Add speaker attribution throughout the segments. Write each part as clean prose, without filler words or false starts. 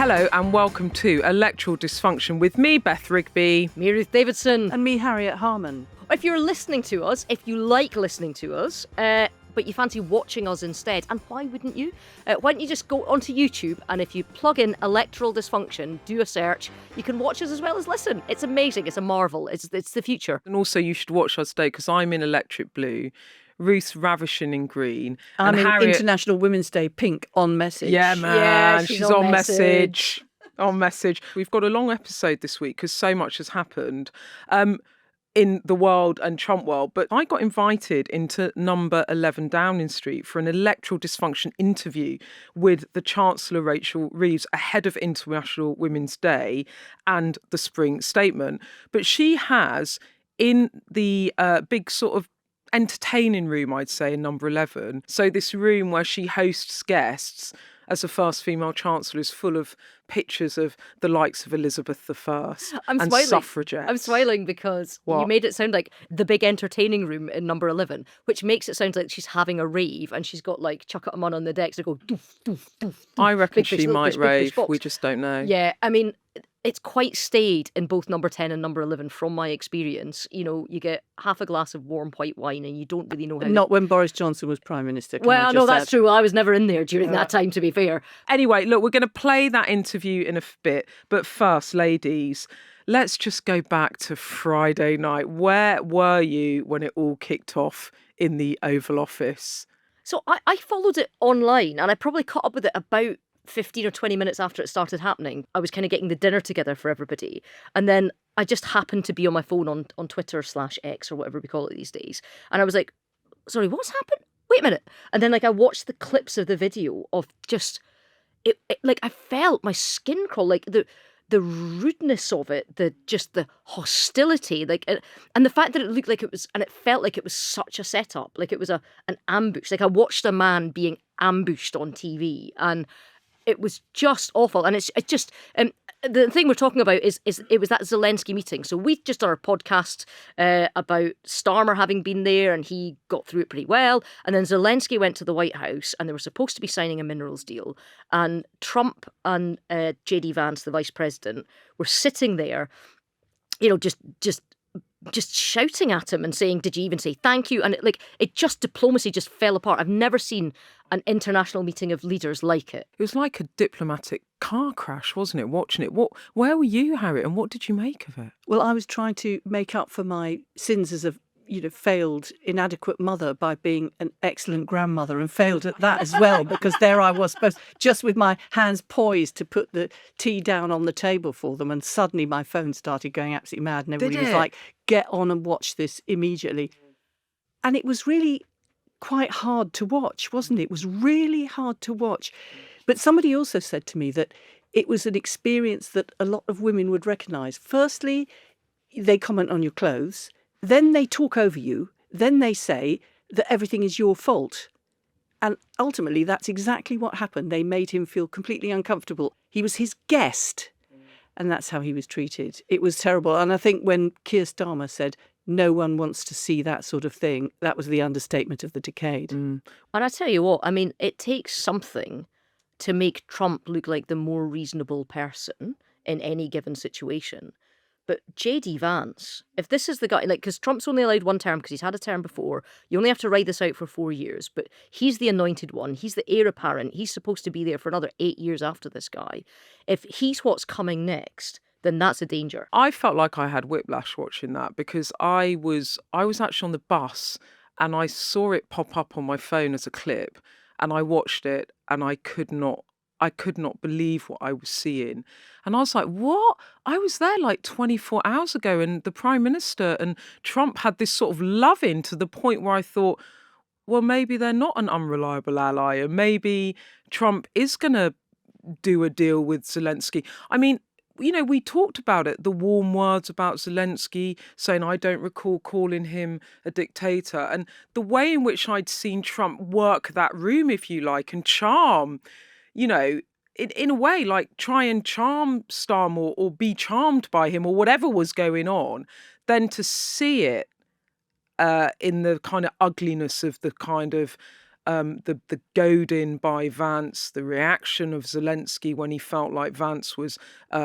Speaker 1: Hello and welcome to Electoral Dysfunction with me, Beth Rigby.
Speaker 2: Me, Ruth Davidson.
Speaker 3: And me, Harriet Harman.
Speaker 2: If you're listening to us, if you like listening to us, but you fancy watching us instead, and why wouldn't you? Why don't you just go onto YouTube, and if you plug in Electoral Dysfunction, do a search, you can watch us as well as listen. It's amazing. It's a marvel. It's the future.
Speaker 1: And also you should watch us today because I'm in electric blue, Ruth's ravishing in green.
Speaker 3: I'm
Speaker 1: and
Speaker 3: in
Speaker 1: Harriet...
Speaker 3: International Women's Day pink on message.
Speaker 1: Yeah, man.
Speaker 2: Yeah,
Speaker 1: she's on message. On message. We've got a long episode this week because so much has happened in the world and Trump world. But I got invited into number 11 Downing Street for an Electoral Dysfunction interview with the Chancellor, Reeves, ahead of International Women's Day and the Spring Statement. But she has, in the big sort of entertaining room, I'd say, in number 11, so this room where she hosts guests as the first female chancellor is full of pictures of the likes of Elizabeth I and suffragettes.
Speaker 2: I'm smiling because you made it sound like the big entertaining room in number 11, which makes it sound like she's having a rave and she's got like Chuck It 'Em on the decks that go doof, doof, doof.
Speaker 1: I reckon
Speaker 2: Big
Speaker 1: she
Speaker 2: fish,
Speaker 1: might
Speaker 2: little fish, big fish,
Speaker 1: rave.
Speaker 2: box.
Speaker 1: We just don't know.
Speaker 2: Yeah, I mean, it's quite staid in both number 10 and number 11 from my experience. You know, you get half a glass of warm white wine and you don't really know how...
Speaker 3: Not when Boris Johnson was Prime Minister.
Speaker 2: Well, no, that's true. I was never in there during that time, to be fair.
Speaker 1: Anyway, look, we're going to play that interview in a bit. But first, ladies, let's just go back to Friday night. Where were you when it all kicked off in the Oval Office?
Speaker 2: So I followed it online and I probably caught up with it about 15 or 20 minutes after it started happening. I was kind of getting the dinner together for everybody. And then I just happened to be on my phone on Twitter/X or whatever we call it these days. And I was like, sorry, what's happened? Wait a minute. And then I watched the clips of the video of just, it like I felt my skin crawl, like the rudeness of it, the hostility, like, and the fact that it looked like it was, and it felt like it was such a setup, like it was an ambush. Like I watched a man being ambushed on TV and it was just awful. And it's just, the thing we're talking about is it was that Zelensky meeting. So we just done our podcast about Starmer having been there and he got through it pretty well. And then Zelensky went to the White House and they were supposed to be signing a minerals deal. And Trump and J.D. Vance, the vice president, were sitting there, you know, just shouting at him and saying, did you even say thank you? And diplomacy just fell apart. I've never seen an international meeting of leaders like it.
Speaker 1: It was like a diplomatic car crash, wasn't it, watching it? Where were you, Harriet, and what did you make of it?
Speaker 3: Well, I was trying to make up for my sins as a failed, inadequate mother by being an excellent grandmother and failed at that as well, because there I was supposed, just with my hands poised to put the tea down on the table for them, and suddenly my phone started going absolutely mad and everybody was like, get on and watch this immediately. And it was really quite hard to watch, wasn't it? It was really hard to watch. But somebody also said to me that it was an experience that a lot of women would recognise. Firstly, they comment on your clothes. Then they talk over you. Then they say that everything is your fault. And ultimately, that's exactly what happened. They made him feel completely uncomfortable. He was his guest. And that's how he was treated. It was terrible. And I think when Keir Starmer said, no one wants to see that sort of thing, that was the understatement of the decade.
Speaker 2: And I tell you what, I mean, it takes something to make Trump look like the more reasonable person in any given situation. But J.D. Vance, if this is the guy, like, because Trump's only allowed one term because he's had a term before, you only have to ride this out for 4 years, but he's the anointed one, he's the heir apparent, he's supposed to be there for another 8 years after this guy. If he's what's coming next, then that's a danger.
Speaker 1: I felt like I had whiplash watching that because I was actually on the bus and I saw it pop up on my phone as a clip and I watched it and I could not believe what I was seeing. And I was like, what? I was there like 24 hours ago and the Prime Minister and Trump had this sort of love-in to the point where I thought, well, maybe they're not an unreliable ally and maybe Trump is going to do a deal with Zelensky. I mean, you know, we talked about it, the warm words about Zelensky, saying, I don't recall calling him a dictator. And the way in which I'd seen Trump work that room, if you like, and charm, you know, in a way, like try and charm Starmer or be charmed by him or whatever was going on, then to see it in the kind of ugliness of the kind of the goading by Vance, the reaction of Zelensky when he felt like Vance was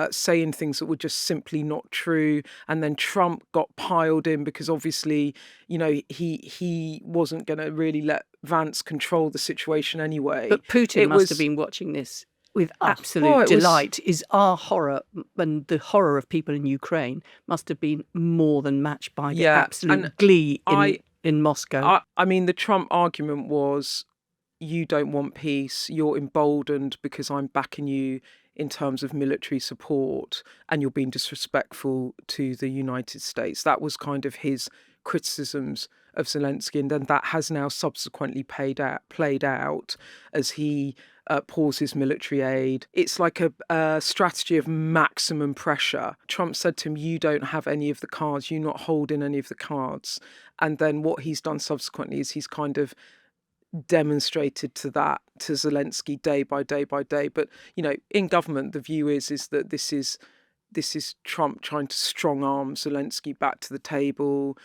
Speaker 1: saying things that were just simply not true, and then Trump got piled in because obviously, he wasn't going to really let Vance control the situation anyway.
Speaker 3: But Putin must have been watching this with absolute delight. Is our horror and the horror of people in Ukraine must have been more than matched by the absolute glee in Moscow.
Speaker 1: I mean, the Trump argument was, you don't want peace, you're emboldened because I'm backing you in terms of military support, and you're being disrespectful to the United States. That was kind of his criticisms of Zelensky, and then that has now subsequently played out as he pauses military aid. It's like a strategy of maximum pressure. Trump said to him, you don't have any of the cards, you're not holding any of the cards. And then what he's done subsequently is he's kind of demonstrated to Zelensky day by day by day. But in government, the view is that this is Trump trying to strong arm Zelensky back to the table.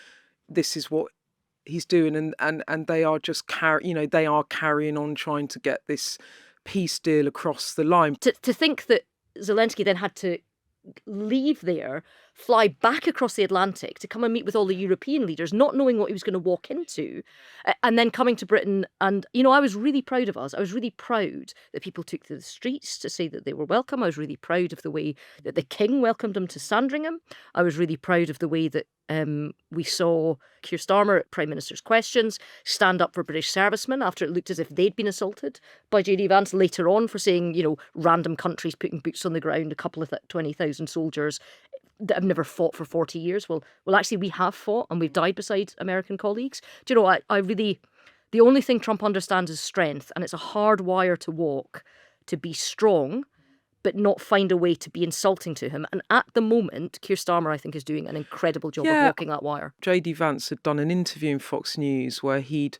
Speaker 1: This is what he's doing, and they are just carrying on trying to get this peace deal across the line.
Speaker 2: To think that Zelensky then had to leave there, fly back across the Atlantic to come and meet with all the European leaders, not knowing what he was going to walk into, and then coming to Britain. And, I was really proud of us. I was really proud that people took to the streets to say that they were welcome. I was really proud of the way that the King welcomed him to Sandringham. I was really proud of the way that we saw Keir Starmer at Prime Minister's Questions stand up for British servicemen after it looked as if they'd been assaulted by JD Vance later on for saying, random countries putting boots on the ground, a couple of 20,000 soldiers that have never fought for 40 years. Well, actually, we have fought and we've died beside American colleagues. Do you know, I really, the only thing Trump understands is strength, and it's a hard wire to walk, to be strong, but not find a way to be insulting to him. And at the moment, Keir Starmer, I think, is doing an incredible job of walking that wire.
Speaker 1: JD Vance had done an interview in Fox News where he'd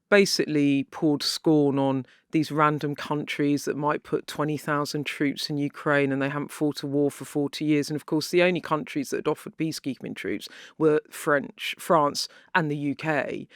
Speaker 1: basically poured scorn on these random countries that might put 20,000 troops in Ukraine and they haven't fought a war for 40 years. And of course, the only countries that had offered peacekeeping troops were France and the UK.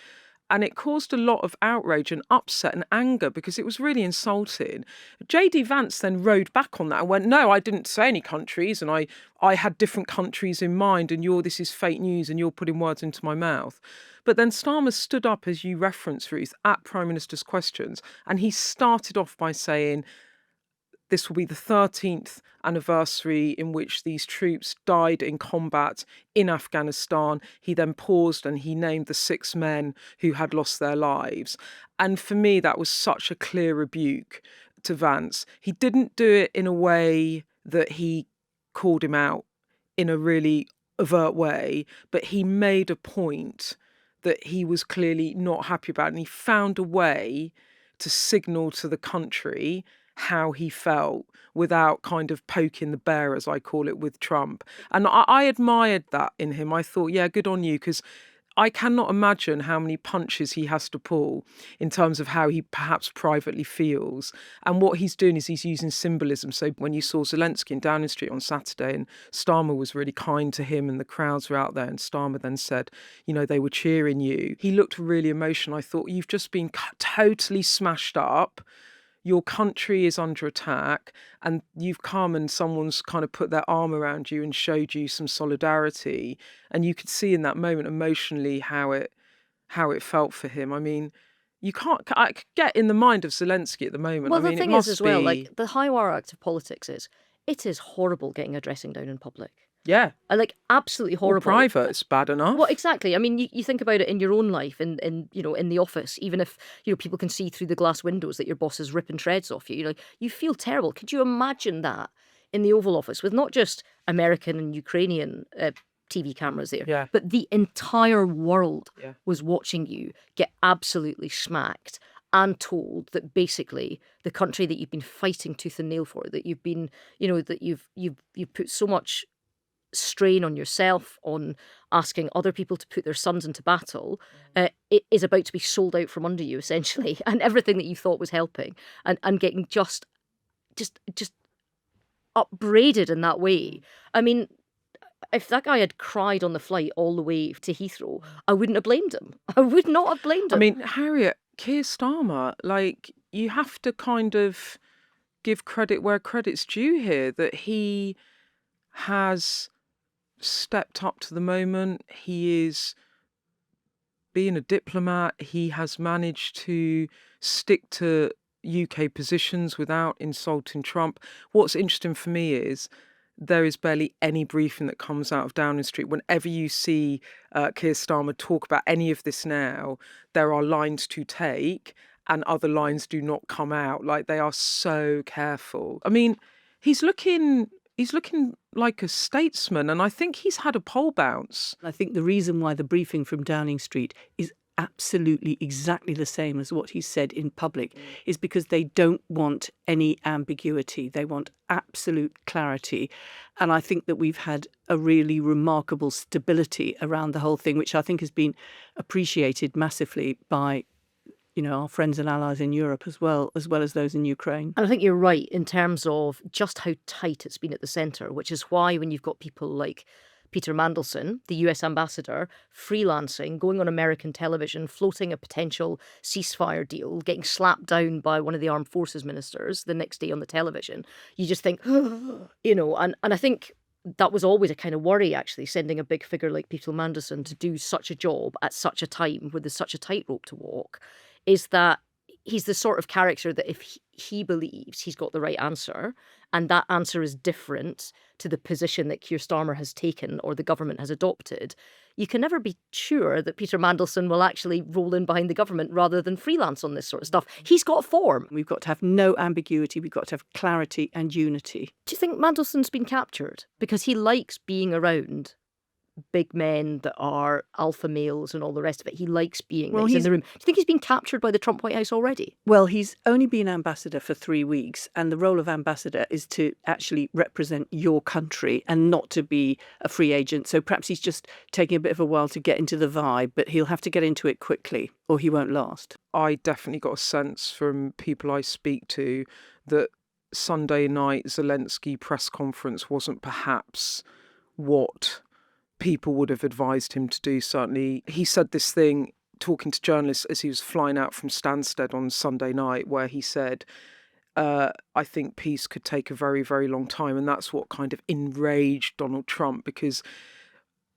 Speaker 1: And it caused a lot of outrage and upset and anger because it was really insulting. JD Vance then rode back on that and went, no, I didn't say any countries, and I had different countries in mind, and this is fake news and you're putting words into my mouth. But then Starmer stood up, as you referenced, Ruth, at Prime Minister's Questions, and he started off by saying, this will be the 13th anniversary in which these troops died in combat in Afghanistan. He then paused and he named the 6 men who had lost their lives. And for me, that was such a clear rebuke to Vance. He didn't do it in a way that he called him out in a really overt way, but he made a point that he was clearly not happy about. And he found a way to signal to the country how he felt without kind of poking the bear, as I call it, with Trump. And I admired that in him. I thought, yeah, good on you, because I cannot imagine how many punches he has to pull in terms of how he perhaps privately feels. And what he's doing is he's using symbolism. So when you saw Zelensky in Downing Street on Saturday and Starmer was really kind to him and the crowds were out there and Starmer then said, they were cheering you. He looked really emotional. I thought, you've just been totally smashed up. Your country is under attack and you've come and someone's kind of put their arm around you and showed you some solidarity. And you could see in that moment emotionally how it felt for him. I mean, I could get in the mind of Zelensky at the moment.
Speaker 2: Well, the thing is as well, like the high wire act of politics is, it is horrible getting a dressing down in public.
Speaker 1: Yeah.
Speaker 2: Absolutely horrible.
Speaker 1: Well, private, it's bad enough.
Speaker 2: Well, exactly. I mean, you think about it in your own life, in the office, even if, people can see through the glass windows that your boss is ripping shreds off you, you feel terrible. Could you imagine that in the Oval Office with not just American and Ukrainian TV cameras there, but the entire world was watching you get absolutely smacked and told that basically the country that you've been fighting tooth and nail for, that you've been, that you've put so much strain on yourself, on asking other people to put their sons into battle, it is about to be sold out from under you, essentially, and everything that you thought was helping, and getting just upbraided in that way. I mean, if that guy had cried on the flight all the way to Heathrow, I wouldn't have blamed him. I would not have blamed him.
Speaker 1: I mean, Harriet Keir Starmer, like, you have to kind of give credit where credit's due here, that he has stepped up to the moment. He is being a diplomat. He has managed to stick to UK positions without insulting Trump. What's interesting for me is there is barely any briefing that comes out of Downing Street. Whenever you see Keir Starmer talk about any of this now, there are lines to take and other lines do not come out. Like, they are so careful. I mean, he's looking like a statesman, and I think he's had a poll bounce.
Speaker 3: I think the reason why the briefing from Downing Street is absolutely exactly the same as what he said in public is because they don't want any ambiguity. They want absolute clarity. And I think that we've had a really remarkable stability around the whole thing, which I think has been appreciated massively by our friends and allies in Europe as well as those in Ukraine.
Speaker 2: And I think you're right in terms of just how tight it's been at the centre, which is why when you've got people like Peter Mandelson, the US ambassador, freelancing, going on American television, floating a potential ceasefire deal, getting slapped down by one of the armed forces ministers the next day on the television, you just think, and I think that was always a kind of worry, actually, sending a big figure like Peter Mandelson to do such a job at such a time where there's such a tightrope to walk, is that he's the sort of character that if he believes he's got the right answer, and that answer is different to the position that Keir Starmer has taken or the government has adopted, you can never be sure that Peter Mandelson will actually roll in behind the government rather than freelance on this sort of stuff. He's got form.
Speaker 3: We've got to have no ambiguity. We've got to have clarity and unity.
Speaker 2: Do you think Mandelson's been captured? Because he likes being around big men that are alpha males and all the rest of it. He likes being in the room. Do you think he's been captured by the Trump White House already?
Speaker 3: Well, he's only been ambassador for 3 weeks, and the role of ambassador is to actually represent your country and not to be a free agent. So perhaps he's just taking a bit of a while to get into the vibe, but he'll have to get into it quickly or he won't last.
Speaker 1: I definitely got a sense from people I speak to that Sunday night Zelensky press conference wasn't perhaps what people would have advised him to do. Certainly, he said this thing talking to journalists as he was flying out from Stansted on Sunday night, where he said, I think peace could take a very, very long time. And that's what kind of enraged Donald Trump, because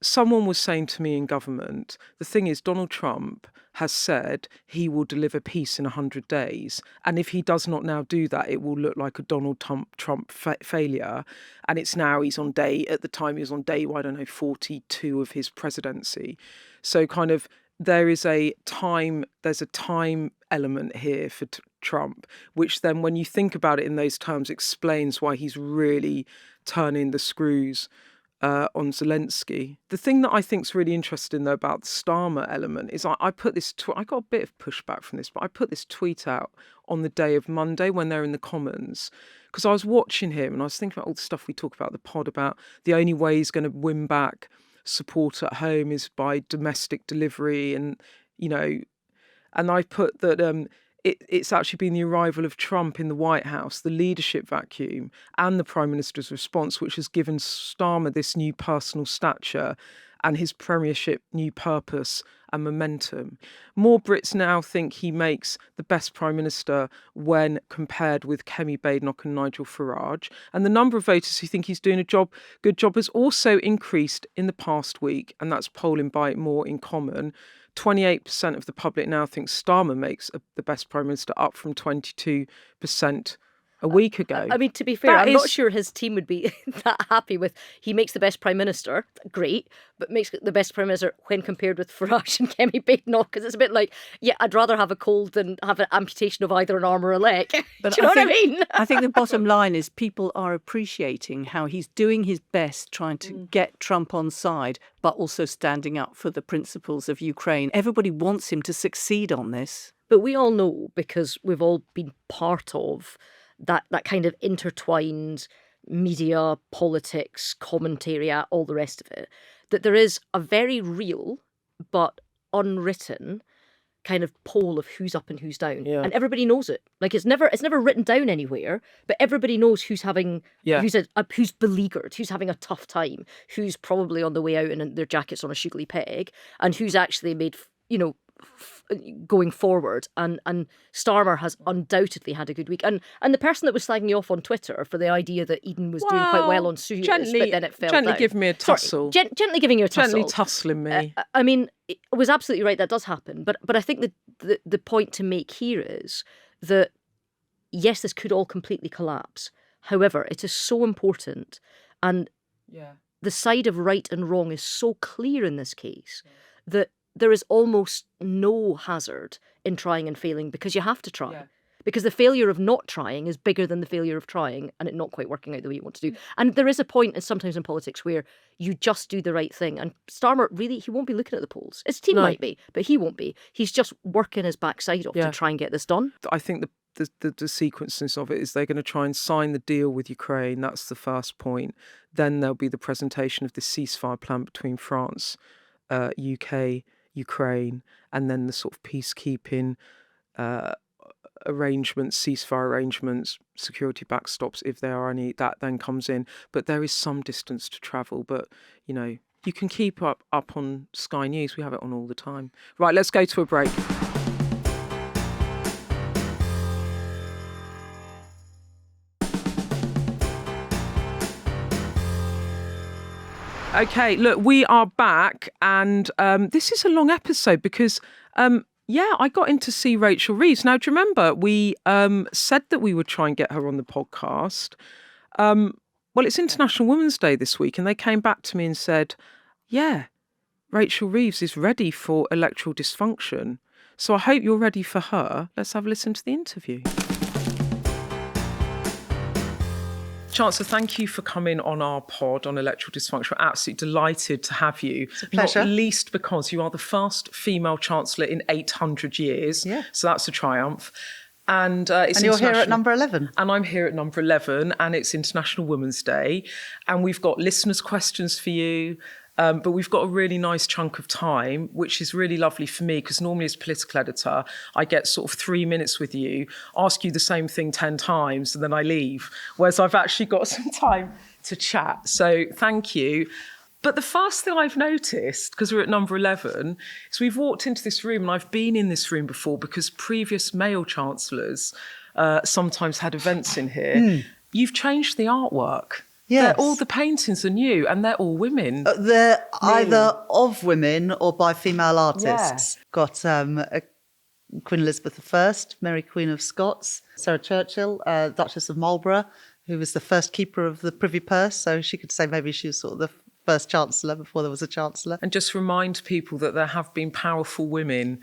Speaker 1: someone was saying to me in government, the thing is, Donald Trump has said he will deliver peace in 100 days. And if he does not now do that, it will look like a Donald Trump failure. And at the time he was on day, 42 of his presidency. So kind of there's a time element here for Trump, which then when you think about it in those terms explains why he's really turning the screws on Zelensky. The thing that I think is really interesting, though, about the Starmer element is I put this... I got a bit of pushback from this, but I put this tweet out on the day of Monday when they're in the Commons, because I was watching him and I was thinking about all the stuff we talk about the pod about the only way he's going to win back support at home is by domestic delivery, and I put that it's actually been the arrival of Trump in the White House, the leadership vacuum, and the Prime Minister's response, which has given Starmer this new personal stature and his premiership new purpose and momentum. More Brits now think he makes the best Prime Minister when compared with Kemi Badenoch and Nigel Farage. And the number of voters who think he's doing a good job has also increased in the past week, and that's polling by More in Common. 28% of the public now think Starmer makes the best Prime Minister, up from 22% a week ago.
Speaker 2: I mean, to be fair, I'm not sure his team would be that happy with he makes the best Prime Minister, great, but makes the best Prime Minister when compared with Farage and Kemi Badenoch, because it's a bit like, yeah, I'd rather have a cold than have an amputation of either an arm or a leg.
Speaker 3: But
Speaker 2: do you know what I mean?
Speaker 3: I think the bottom line is people are appreciating how he's doing his best trying to get Trump on side, but also standing up for the principles of Ukraine. Everybody wants him to succeed on this.
Speaker 2: But we all know, because we've all been part of that kind of intertwined media, politics, commentary, all the rest of it, that there is a very real but unwritten kind of poll of who's up and who's down.
Speaker 1: Yeah.
Speaker 2: And everybody knows it. Like it's never written down anywhere, but everybody knows who's having who's beleaguered, who's having a tough time, who's probably on the way out and their jacket's on a sugary peg, and who's actually made going forward, and Starmer has undoubtedly had a good week, and the person that was slagging you off on Twitter for the idea that Eden was doing quite well on Suits, but then it fell
Speaker 1: gently
Speaker 2: down.
Speaker 1: give me a tussle.
Speaker 2: Sorry, gently giving you a tussle.
Speaker 1: Gently tussling me.
Speaker 2: I mean, it was absolutely right, that does happen, but I think the point to make here is that yes, this could all completely collapse. However, it is so important, and the side of right and wrong is so clear in this case that there is almost no hazard in trying and failing, because you have to try. Yeah. Because the failure of not trying is bigger than the failure of trying and it not quite working out the way you want to do. And there is a point sometimes in politics where you just do the right thing. And Starmer, really, he won't be looking at the polls. His team might be, but he won't be. He's just working his backside off to try and get this done.
Speaker 1: I think the sequences of it is they're going to try and sign the deal with Ukraine. That's the first point. Then there'll be the presentation of the ceasefire plan between France, UK, Ukraine, and then the sort of peacekeeping arrangements, ceasefire arrangements, security backstops, if there are any, that then comes in. But there is some distance to travel. But, you know, you can keep up on Sky News. We have it on all the time. Right, let's go to a break. Okay, look, we are back, and this is a long episode because, I got in to see Rachel Reeves. Now, do you remember we said that we would try and get her on the podcast? Well, it's International Women's Day this week, and they came back to me and said, yeah, Rachel Reeves is ready for Electoral Dysfunction. So I hope you're ready for her. Let's have a listen to the interview. Chancellor, thank you for coming on our pod on Electoral Dysfunction. We're absolutely delighted to have you.
Speaker 4: It's a pleasure.
Speaker 1: Not least because you are the first female Chancellor in 800 years.
Speaker 4: Yeah.
Speaker 1: So that's a triumph. And
Speaker 4: you're here at number 11.
Speaker 1: And I'm here at number 11, and it's International Women's Day. And we've got listeners' questions for you. But we've got a really nice chunk of time, which is really lovely for me, because normally as political editor, I get sort of 3 minutes with you, ask you the same thing 10 times, and then I leave. Whereas I've actually got some time to chat. So thank you. But the first thing I've noticed, because we're at number 11, is we've walked into this room, and I've been in this room before because previous male chancellors sometimes had events in here. You've changed the artwork.
Speaker 4: Yes.
Speaker 1: All the paintings are new, and they're all women.
Speaker 4: They're either of women or by female artists.
Speaker 1: Yeah.
Speaker 4: Got Queen Elizabeth I, Mary Queen of Scots, Sarah Churchill, Duchess of Marlborough, who was the first keeper of the Privy Purse. So she could say maybe she was sort of the first chancellor before there was a chancellor.
Speaker 1: And just remind people that there have been powerful women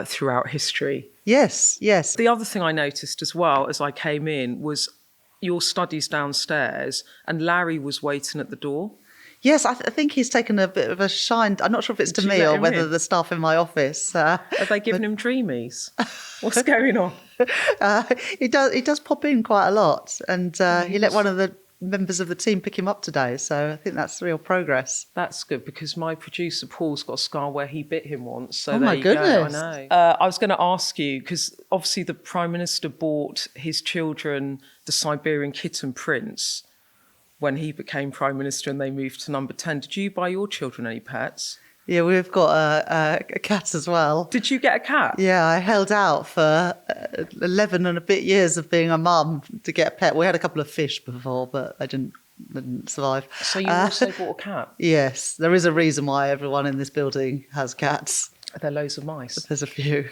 Speaker 1: throughout history.
Speaker 4: Yes, yes.
Speaker 1: The other thing I noticed as well as I came in was your studies downstairs, and Larry was waiting at the door.
Speaker 4: Yes, I think he's taken a bit of a shine. I'm not sure if it's to me or whether the staff in my office.
Speaker 1: Are they giving him dreamies? What's going on?
Speaker 4: He does pop in quite a lot, and he let one of the members of the team pick him up today. So I think that's real progress.
Speaker 1: That's good, because my producer Paul's got a scar where he bit him once. So
Speaker 4: oh my goodness!
Speaker 1: Go. I know. I was going to ask you, because obviously the Prime Minister bought his children the Siberian kitten Prince when he became Prime Minister, and they moved to number 10. Did you buy your children any pets?
Speaker 4: Yeah, we've got a cat as well.
Speaker 1: Did you get a cat?
Speaker 4: Yeah, I held out for 11 and a bit years of being a mum to get a pet. We had a couple of fish before, but they didn't survive.
Speaker 1: So you also bought a cat?
Speaker 4: Yes, there is a reason why everyone in this building has cats.
Speaker 1: Are there loads of mice?
Speaker 4: There's a few.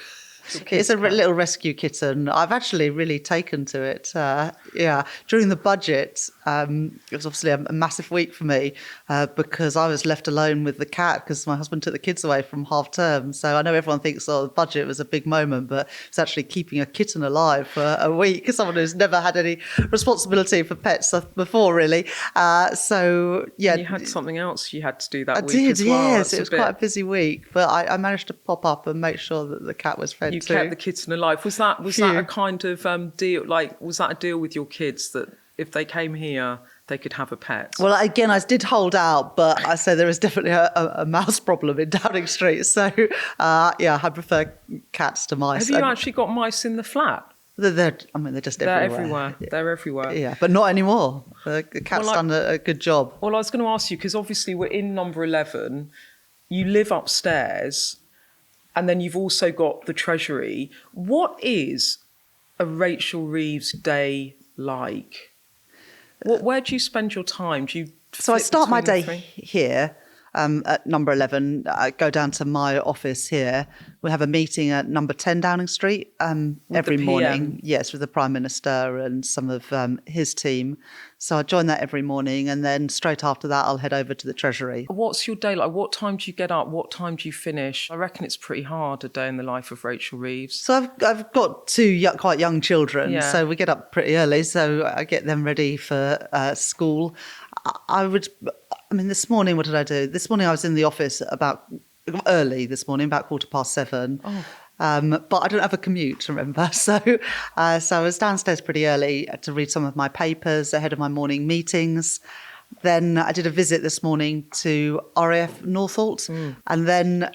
Speaker 4: It's a little rescue kitten. I've actually really taken to it. During the budget, it was obviously a massive week for me because I was left alone with the cat because my husband took the kids away from half term. So I know everyone thinks, the budget was a big moment, but it's actually keeping a kitten alive for a week. Someone who's never had any responsibility for pets before, really.
Speaker 1: And you had something else you had to do that week as well.
Speaker 4: Yes. It was quite a busy week, but I managed to pop up and make sure that the cat was fed.
Speaker 1: You kept the kitten alive. Was that a kind of deal? Like, was that a deal with your kids that if they came here, they could have a pet?
Speaker 4: Well, again, I did hold out, but I say there is definitely a mouse problem in Downing Street. So, I prefer cats to mice.
Speaker 1: Have you actually got mice in the flat?
Speaker 4: They're just everywhere.
Speaker 1: They're everywhere.
Speaker 4: Yeah, but not anymore. The cat's done a good job.
Speaker 1: Well, I was going to ask you, because obviously we're in number 11. You live upstairs. and then you've also got the Treasury. What is a Rachel Reeves day like? Where do you spend your time? Do you
Speaker 4: So I
Speaker 1: flip
Speaker 4: start my
Speaker 1: between
Speaker 4: day
Speaker 1: the three?
Speaker 4: here at number 11. I go down to my office here. We have a meeting at number 10 Downing Street every
Speaker 1: the
Speaker 4: morning.
Speaker 1: PM?
Speaker 4: Yes, with the Prime Minister and some of his team. So I join that every morning, and then straight after that, I'll head over to the Treasury.
Speaker 1: What's your day like? What time do you get up? What time do you finish? I reckon it's pretty hard, a day in the life of Rachel Reeves.
Speaker 4: So I've got two quite young children,
Speaker 1: Yeah.
Speaker 4: so we get up pretty early. So I get them ready for school. This morning, what did I do? This morning I was in the office early this morning, about 7:15.
Speaker 1: Oh.
Speaker 4: But I don't have a commute, remember? So I was downstairs pretty early to read some of my papers ahead of my morning meetings. Then I did a visit this morning to RAF Northolt, and then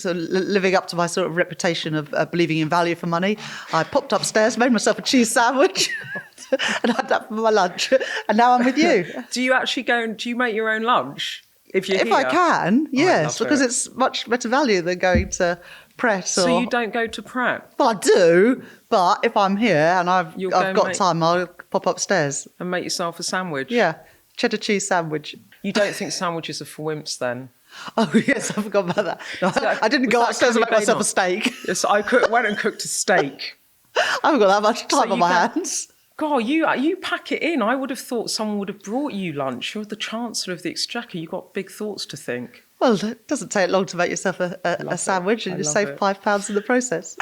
Speaker 4: living up to my sort of reputation of believing in value for money, I popped upstairs, made myself a cheese sandwich, and had that for my lunch. And now I'm with you.
Speaker 1: Do you actually do you make your own lunch? If
Speaker 4: I can, yes,
Speaker 1: love
Speaker 4: because
Speaker 1: it.
Speaker 4: it's much better value than going to press.
Speaker 1: So you don't go to prep
Speaker 4: Well, I do, but if I'm here and I've
Speaker 1: You'll go
Speaker 4: got time, I'll pop upstairs.
Speaker 1: and make yourself a sandwich?
Speaker 4: Yeah, cheddar cheese sandwich.
Speaker 1: You don't think sandwiches are for wimps then?
Speaker 4: Oh, yes, I forgot about that. No, I didn't
Speaker 1: was
Speaker 4: go
Speaker 1: that
Speaker 4: upstairs and make
Speaker 1: Cammy
Speaker 4: myself a
Speaker 1: Baynor?
Speaker 4: steak.
Speaker 1: Yes, I went and cooked a steak.
Speaker 4: I haven't got that much time
Speaker 1: So
Speaker 4: on
Speaker 1: you
Speaker 4: my
Speaker 1: don't-
Speaker 4: hands.
Speaker 1: God, you pack it in. I would have thought someone would have brought you lunch. You're the Chancellor of the Exchequer. You've got big thoughts to think.
Speaker 4: Well, it doesn't take long to make yourself a sandwich, and
Speaker 1: I
Speaker 4: you
Speaker 1: love
Speaker 4: save
Speaker 1: it.
Speaker 4: £5 in the process.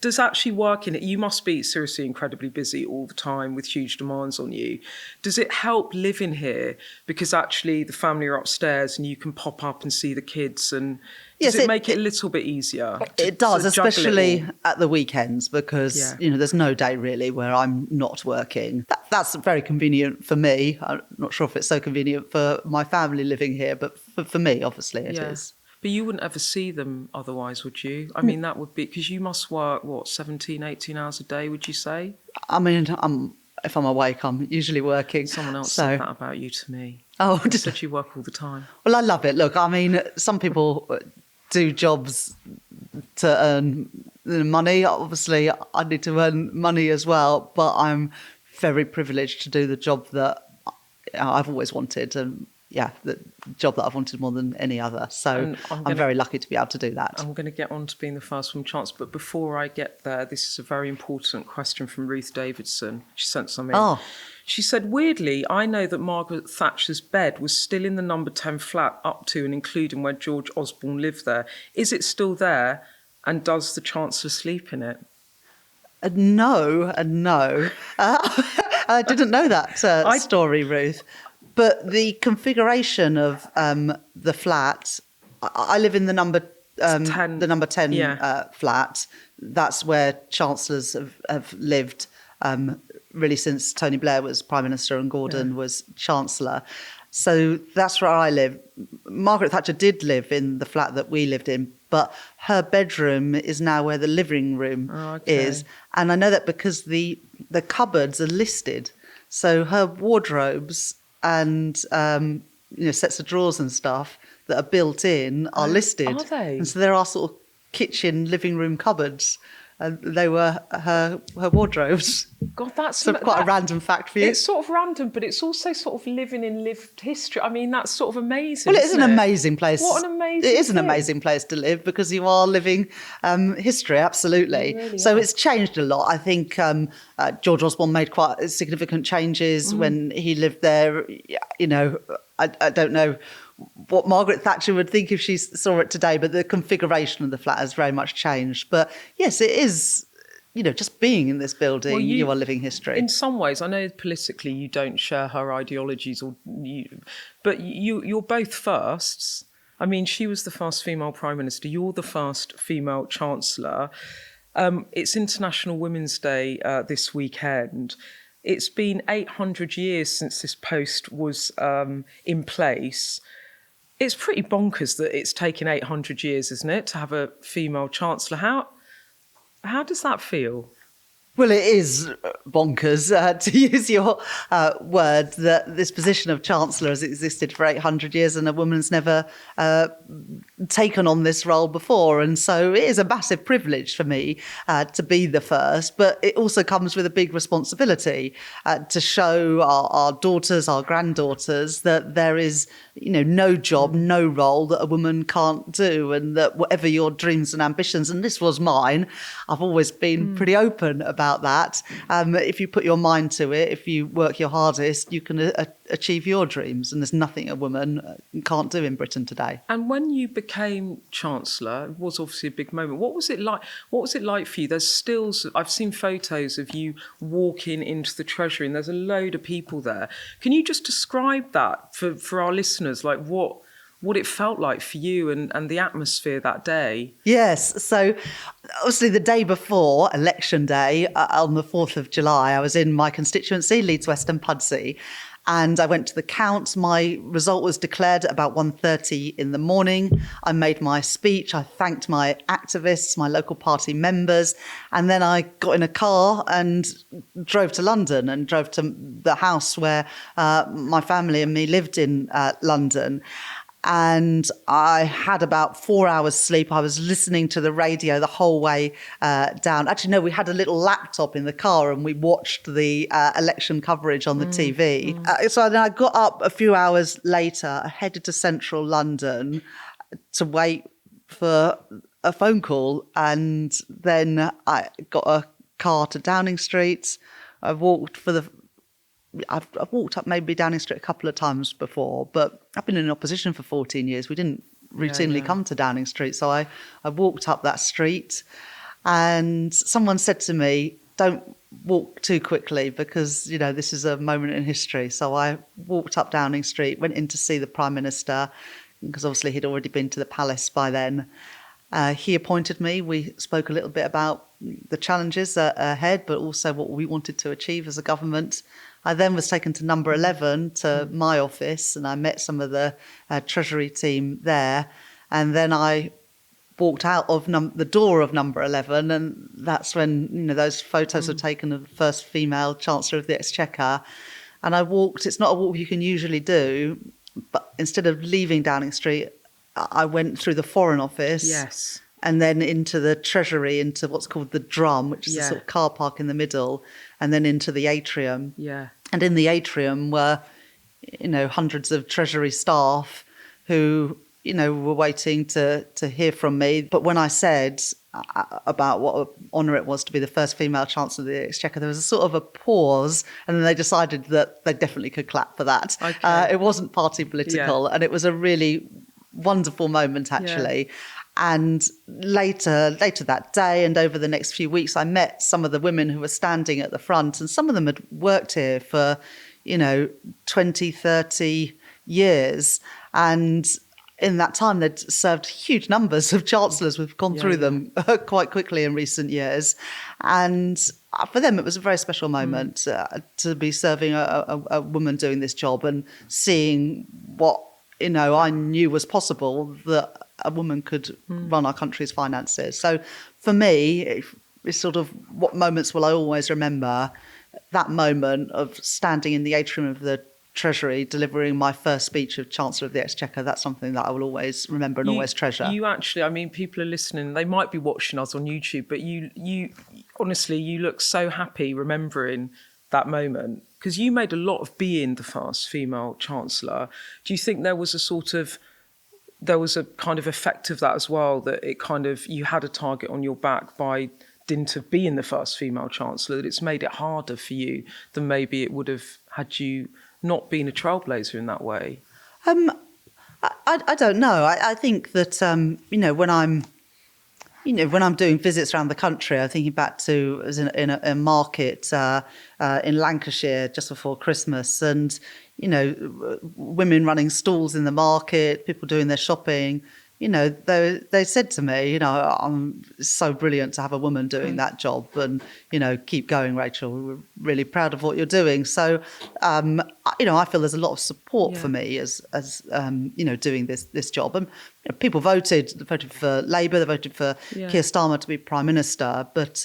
Speaker 1: Does actually work in it? You must be seriously incredibly busy all the time with huge demands on you. Does it help living here? Because actually the family are upstairs and you can pop up and see the kids, and does
Speaker 4: Yes,
Speaker 1: it make it a little bit easier?
Speaker 4: It does,
Speaker 1: to juggle it
Speaker 4: especially
Speaker 1: all?
Speaker 4: at the weekends, because
Speaker 1: Yeah.
Speaker 4: there's no day really where I'm not working. That's very convenient for me. I'm not sure if it's so convenient for my family living here, but for me, obviously, it is.
Speaker 1: But you wouldn't ever see them otherwise, would you? I mean, that would be because you must work, 17, 18 hours a day, would you say?
Speaker 4: I mean, if I'm awake, I'm usually working.
Speaker 1: Someone else
Speaker 4: so,
Speaker 1: said that about you to me.
Speaker 4: Oh,
Speaker 1: They said you work all the time.
Speaker 4: Well, I love it. Look, I mean, some people do jobs to earn money. Obviously, I need to earn money as well, but I'm very privileged to do the job that I've always wanted, and the job that I've wanted more than any other. So
Speaker 1: And
Speaker 4: I'm very lucky to be able to do that.
Speaker 1: I'm going to get on to being the first woman chancellor, but before I get there, this is a very important question from Ruth Davidson. She sent some in.
Speaker 4: Oh.
Speaker 1: She said, weirdly, I know that Margaret Thatcher's bed was still in the number 10 flat up to and including where George Osborne lived there. Is it still there? And does the Chancellor sleep in it?
Speaker 4: No, and no. I didn't know that story, Ruth. But the configuration of the flat, I live in the number
Speaker 1: 10.
Speaker 4: the number 10
Speaker 1: Yeah.
Speaker 4: flat. That's where chancellors have lived really since Tony Blair was Prime Minister and Gordon was Chancellor. So that's where I live. Margaret Thatcher did live in the flat that we lived in, but her bedroom is now where the living room is. And I know that because the cupboards are listed. So her wardrobes and sets of drawers and stuff that are built in are listed.
Speaker 1: Are they?
Speaker 4: And so there are sort of kitchen living room cupboards. And they were her wardrobes.
Speaker 1: God, that's
Speaker 4: So quite a random fact for you.
Speaker 1: It's sort of random, but it's also sort of living in lived history. I mean, that's sort of amazing.
Speaker 4: Well, it is
Speaker 1: isn't
Speaker 4: an
Speaker 1: it?
Speaker 4: amazing place.
Speaker 1: What an amazing
Speaker 4: It is an
Speaker 1: thing.
Speaker 4: amazing place to live because you are living history, absolutely.
Speaker 1: You really
Speaker 4: So
Speaker 1: are.
Speaker 4: it's changed a lot. I think George Osborne made quite significant changes when he lived there. I don't know what Margaret Thatcher would think if she saw it today, but the configuration of the flat has very much changed. But yes, it is, just being in this building,
Speaker 1: Well,
Speaker 4: you are living history.
Speaker 1: In some ways, I know politically you don't share her ideologies, but you're both firsts. I mean, she was the first female Prime Minister. You're the first female Chancellor. It's International Women's Day this weekend. It's been 800 years since this post was in place. It's pretty bonkers that it's taken 800 years, isn't it, to have a female Chancellor? How does that feel?
Speaker 4: Well, it is bonkers, to use your word, that this position of Chancellor has existed for 800 years and a woman's never taken on this role before. And so it is a massive privilege for me to be the first, but it also comes with a big responsibility to show our daughters, our granddaughters, that there is, no job, no role that a woman can't do, and that whatever your dreams and ambitions, and this was mine, I've always been pretty open about that. If you put your mind to it, if you work your hardest, you can achieve your dreams, and there's nothing a woman can't do in Britain today.
Speaker 1: And when you became Chancellor, it was obviously a big moment. What was it like? What was it like for you? There's stills. I've seen photos of you walking into the Treasury, and there's a load of people there. Can you just describe that for our listeners, like what it felt like for you and the atmosphere that day?
Speaker 4: Yes. So obviously the day before, Election Day, on the 4th of July, I was in my constituency, Leeds West and Pudsey, and I went to the count. My result was declared about 1:30 in the morning. I made my speech. I thanked my activists, my local party members, and then I got in a car and drove to London and drove to the house where my family and me lived in London. And I had about 4 hours sleep. I was listening to the radio the whole way down. Actually, no, we had a little laptop in the car and we watched the election coverage on the TV. So then I got up a few hours later, I headed to central London to wait for a phone call. And then I got a car to Downing Street. I've walked up maybe Downing Street a couple of times before, but I've been in opposition for 14 years. We didn't routinely come to Downing Street. So I walked up that street and someone said to me, don't walk too quickly because, this is a moment in history. So I walked up Downing Street, went in to see the Prime Minister, because obviously he'd already been to the palace by then. He appointed me. We spoke a little bit about the challenges ahead, but also what we wanted to achieve as a government. I then was taken to number 11, to my office, and I met some of the Treasury team there. And then I walked out of the door of number 11, and that's when those photos were taken of the first female Chancellor of the Exchequer. And I walked, it's not a walk you can usually do, but instead of leaving Downing Street, I went through the Foreign Office.
Speaker 1: Yes.
Speaker 4: And then into the Treasury, into what's called the Drum, which is a sort of car park in the middle, and then into the atrium.
Speaker 1: Yeah.
Speaker 4: And in the atrium were, hundreds of Treasury staff who, were waiting to hear from me. But when I said about what an honour it was to be the first female Chancellor of the Exchequer, there was a sort of a pause, and then they decided that they definitely could clap for that.
Speaker 1: Okay.
Speaker 4: It wasn't party political, and it was a really wonderful moment, actually. Yeah. And later that day and over the next few weeks, I met some of the women who were standing at the front, and some of them had worked here for, 20, 30 years. And in that time, they'd served huge numbers of chancellors. We've gone through them quite quickly in recent years. And for them, it was a very special moment to be serving a woman doing this job and seeing what, I knew was possible, that a woman could run our country's finances. So for me, it's sort of what moments will I always remember. That moment of standing in the atrium of the Treasury, delivering my first speech of Chancellor of the Exchequer, that's something that I will always remember and always treasure.
Speaker 1: You actually, people are listening, they might be watching us on YouTube, but you honestly, you look so happy remembering that moment, because you made a lot of being the first female Chancellor. Do you think there was a kind of effect of that as well, that it kind of, you had a target on your back by dint of being the first female Chancellor, that it's made it harder for you than maybe it would have had you not been a trailblazer in that way?
Speaker 4: I don't know. I think that, when I'm doing visits around the country, I'm thinking back to, I was in a market in Lancashire just before Christmas, and, women running stalls in the market, people doing their shopping. They said to me, I'm so brilliant to have a woman doing that job, and, keep going, Rachel. We're really proud of what you're doing. So, I feel there's a lot of support for me as doing this job. And people voted for Labour, they voted for Keir Starmer to be Prime Minister. But,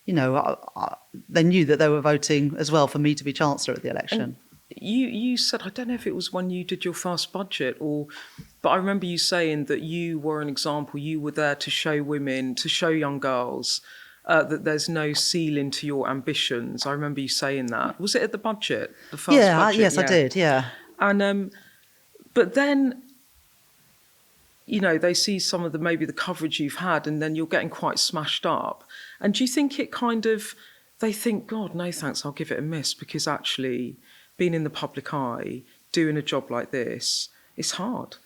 Speaker 4: they knew that they were voting as well for me to be Chancellor at the election.
Speaker 1: You said, I don't know if it was when you did your first budget but I remember you saying that you were an example. You were there to show women, to show young girls that there's no ceiling to your ambitions. I remember you saying that. Was it at the budget? The first budget?
Speaker 4: Yes, I did, yeah.
Speaker 1: And but then, they see some of maybe the coverage you've had, and then you're getting quite smashed up. And do you think it they think, God, no thanks, I'll give it a miss, because actually being in the public eye, doing a job like this, it's hard.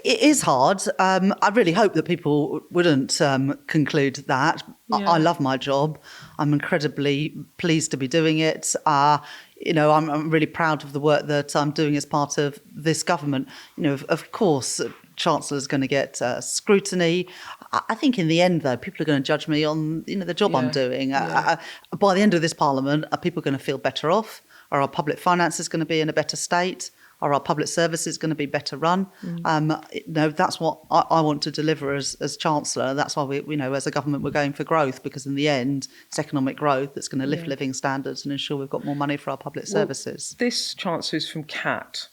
Speaker 4: It is hard. I really hope that people wouldn't conclude that.
Speaker 1: Yeah.
Speaker 4: I love my job. I'm incredibly pleased to be doing it. I'm really proud of the work that I'm doing as part of this government. Of course, Chancellor's going to get scrutiny. I think in the end, though, people are going to judge me on the job I'm doing. By the end of this Parliament, are people going to feel better off? Are our public finances going to be in a better state? Are our public services going to be better run? That's what I want to deliver as Chancellor. That's why we as a government, we're going for growth, because in the end, it's economic growth that's going to lift living standards and ensure we've got more money for our public services.
Speaker 1: This Chancellor is from Kat,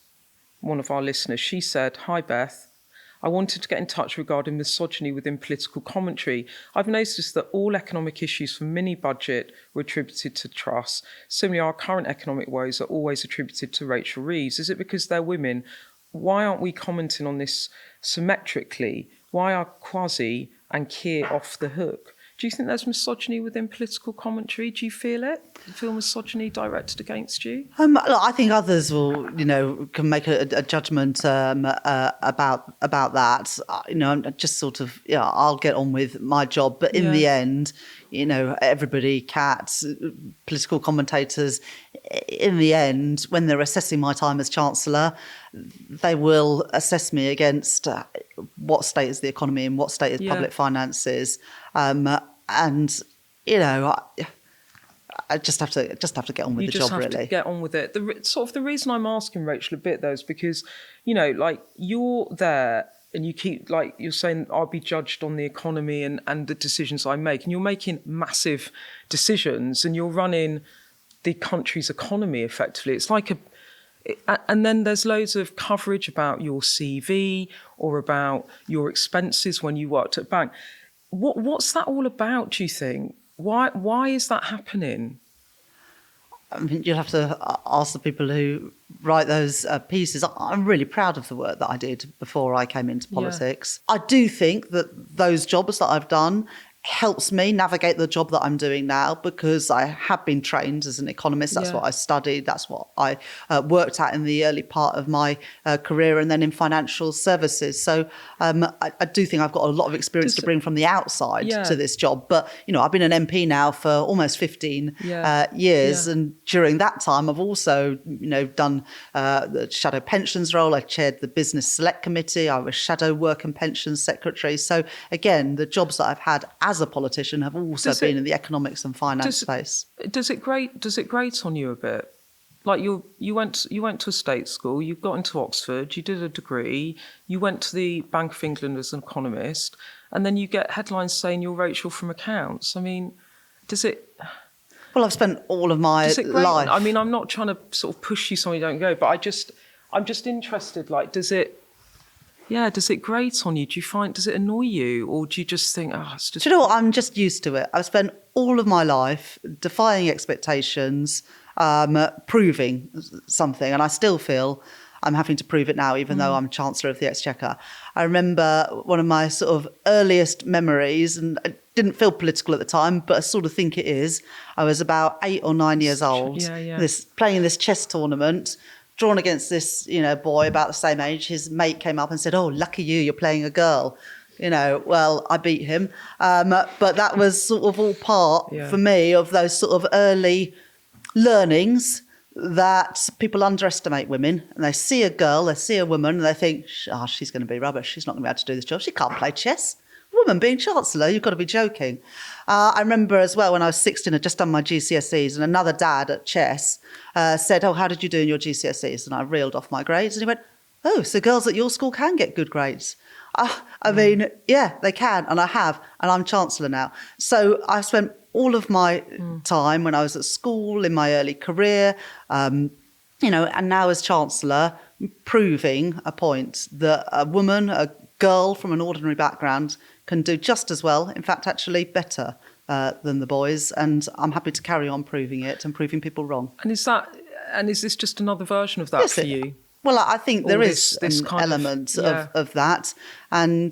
Speaker 1: one of our listeners. She said, "Hi, Beth. I wanted to get in touch regarding misogyny within political commentary. I've noticed that all economic issues from mini-budget were attributed to Truss. Similarly, our current economic woes are always attributed to Rachel Reeves. Is it because they're women? Why aren't we commenting on this symmetrically? Why are Kwasi and Keir off the hook? Do you think there's misogyny within political commentary? Do you feel it? Do you feel misogyny directed against you?"
Speaker 4: Look, I think others will, can make a judgment about that. I'm just sort of, I'll get on with my job. But in the end, everybody, cats, political commentators, in the end, when they're assessing my time as Chancellor, they will assess me against what state is the economy and what state is public finances. I just have to get on with the job, really. You just have to
Speaker 1: get on with it. The reason I'm asking Rachel a bit, though, is because, you're there and you keep, you're saying, I'll be judged on the economy and the decisions I make. And you're making massive decisions and you're running the country's economy, effectively. It's and then there's loads of coverage about your CV or about your expenses when you worked at a bank. What's that all about, do you think? Why is that happening?
Speaker 4: I mean, you'll have to ask the people who write those pieces. I'm really proud of the work that I did before I came into politics. I do think that those jobs that I've done helps me navigate the job that I'm doing now, because I have been trained as an economist. That's what I studied. That's what I worked at in the early part of my career, and then in financial services. So I do think I've got a lot of experience to bring from the outside to this job. But, I've been an MP now for almost 15 years. And during that time, I've also, done the shadow pensions role. I chaired the Business Select Committee. I was shadow work and pensions secretary. So again, the jobs that I've had as a politician have also been in the economics and finance space.
Speaker 1: Does it grate on you a bit? Like you went to a state school, you got into Oxford, you did a degree, you went to the Bank of England as an economist, and then you get headlines saying you're Rachel from accounts. I mean, does it?
Speaker 4: Well, I've spent all of my life.
Speaker 1: I mean, I'm not trying to sort of push you somewhere you don't go, but I'm just interested. Does it grate on you? Does it annoy you? Or do you just think, it's just...
Speaker 4: Do you know what? I'm just used to it. I've spent all of my life defying expectations, proving something. And I still feel I'm having to prove it now, even though I'm Chancellor of the Exchequer. I remember one of my sort of earliest memories, and it didn't feel political at the time, but I sort of think it is. I was about 8 or 9 years old, playing this chess tournament, drawn against this, boy about the same age. His mate came up and said, "Oh, lucky you're playing a girl." Well, I beat him. But that was sort of all part, for me, of those sort of early learnings that people underestimate women. And they see a girl, they see a woman, and they think, she's going to be rubbish. She's not going to be able to do this job. She can't play chess. Woman being Chancellor, you've got to be joking. I remember as well when I was 16, I'd just done my GCSEs, and another dad at chess said, "Oh, how did you do in your GCSEs?" And I reeled off my grades, and he went, "Oh, so girls at your school can get good grades." I mean, yeah, they can, and I have, and I'm Chancellor now. So I spent all of my time when I was at school, in my early career, and now as Chancellor, proving a point that a woman, a girl from an ordinary background can do just as well, in fact, actually better than the boys. And I'm happy to carry on proving it and proving people wrong.
Speaker 1: And is this just another version of that for you?
Speaker 4: Well, I think there is
Speaker 1: this
Speaker 4: an
Speaker 1: kind
Speaker 4: element of that. And,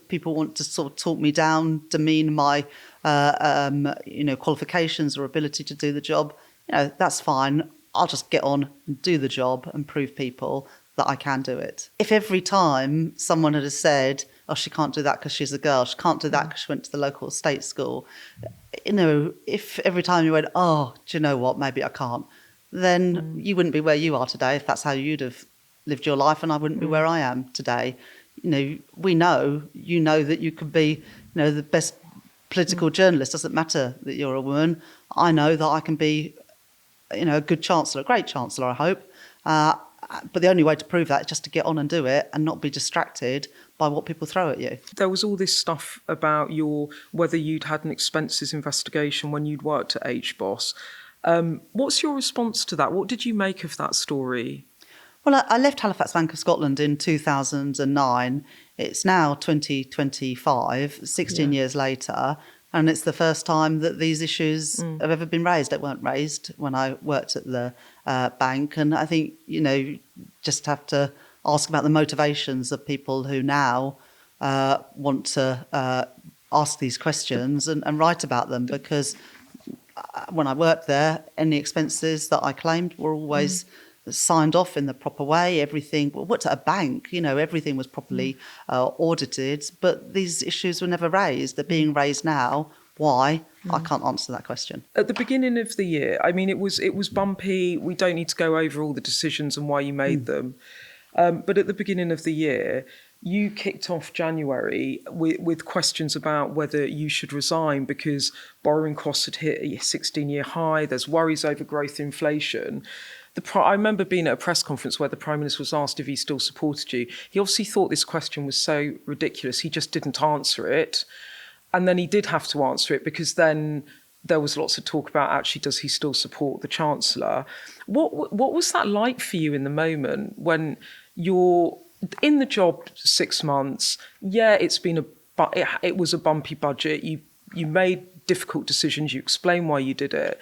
Speaker 4: people want to sort of talk me down, demean my, qualifications or ability to do the job. That's fine. I'll just get on and do the job and prove people that I can do it. If every time someone had said, oh, she can't do that because she's a girl, she can't do that because she went to the local state school, if every time you went, oh, do you know what, maybe I can't, then you wouldn't be where you are today if that's how you'd have lived your life, and I wouldn't be where I am today. We know, that you could be, the best political journalist. Doesn't matter that you're a woman. I know that I can be, a good chancellor, a great chancellor, I hope. But the only way to prove that is just to get on and do it and not be distracted by what people throw at you.
Speaker 1: There was all this stuff about whether you'd had an expenses investigation when you'd worked at HBOS. What's your response to that? What did you make of that story?
Speaker 4: Well, I left Halifax Bank of Scotland in 2009. It's now 2025, 16 years later, and it's the first time that these issues have ever been raised. They weren't raised when I worked at the bank, and I think, just have to ask about the motivations of people who now want to ask these questions and write about them, because when I worked there, any expenses that I claimed were always signed off in the proper way. Everything, what's at a bank, everything was properly audited, but these issues were never raised. They're being raised now. Why? I can't answer that question.
Speaker 1: At the beginning of the year, I mean, it was bumpy. We don't need to go over all the decisions and why you made them. But at the beginning of the year, you kicked off January with questions about whether you should resign because borrowing costs had hit a 16-year high. There's worries over growth inflation. I remember being at a press conference where the Prime Minister was asked if he still supported you. He obviously thought this question was so ridiculous, he just didn't answer it. And then he did have to answer it because then there was lots of talk about actually does he still support the Chancellor. What was that like for you in the moment when you're in the job 6 months? Yeah, it was a bumpy budget. You made difficult decisions. You explained why you did it.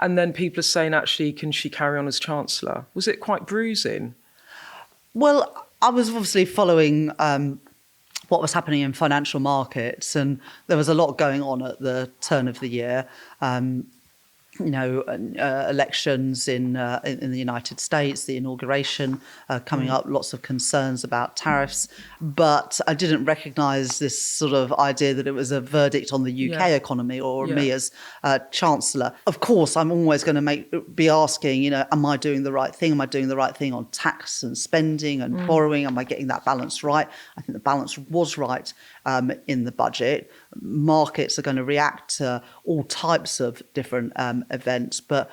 Speaker 1: And then people are saying, actually, can she carry on as Chancellor? Was it quite bruising?
Speaker 4: Well, I was obviously following what was happening in financial markets, and there was a lot going on at the turn of the year. Elections in the United States, the inauguration coming up, lots of concerns about tariffs. But I didn't recognise this sort of idea that it was a verdict on the UK economy or me as Chancellor. Of course, I'm always going to be asking, am I doing the right thing? Am I doing the right thing on tax and spending and borrowing? Am I getting that balance right? I think the balance was right in the budget. Markets are going to react to all types of different events, but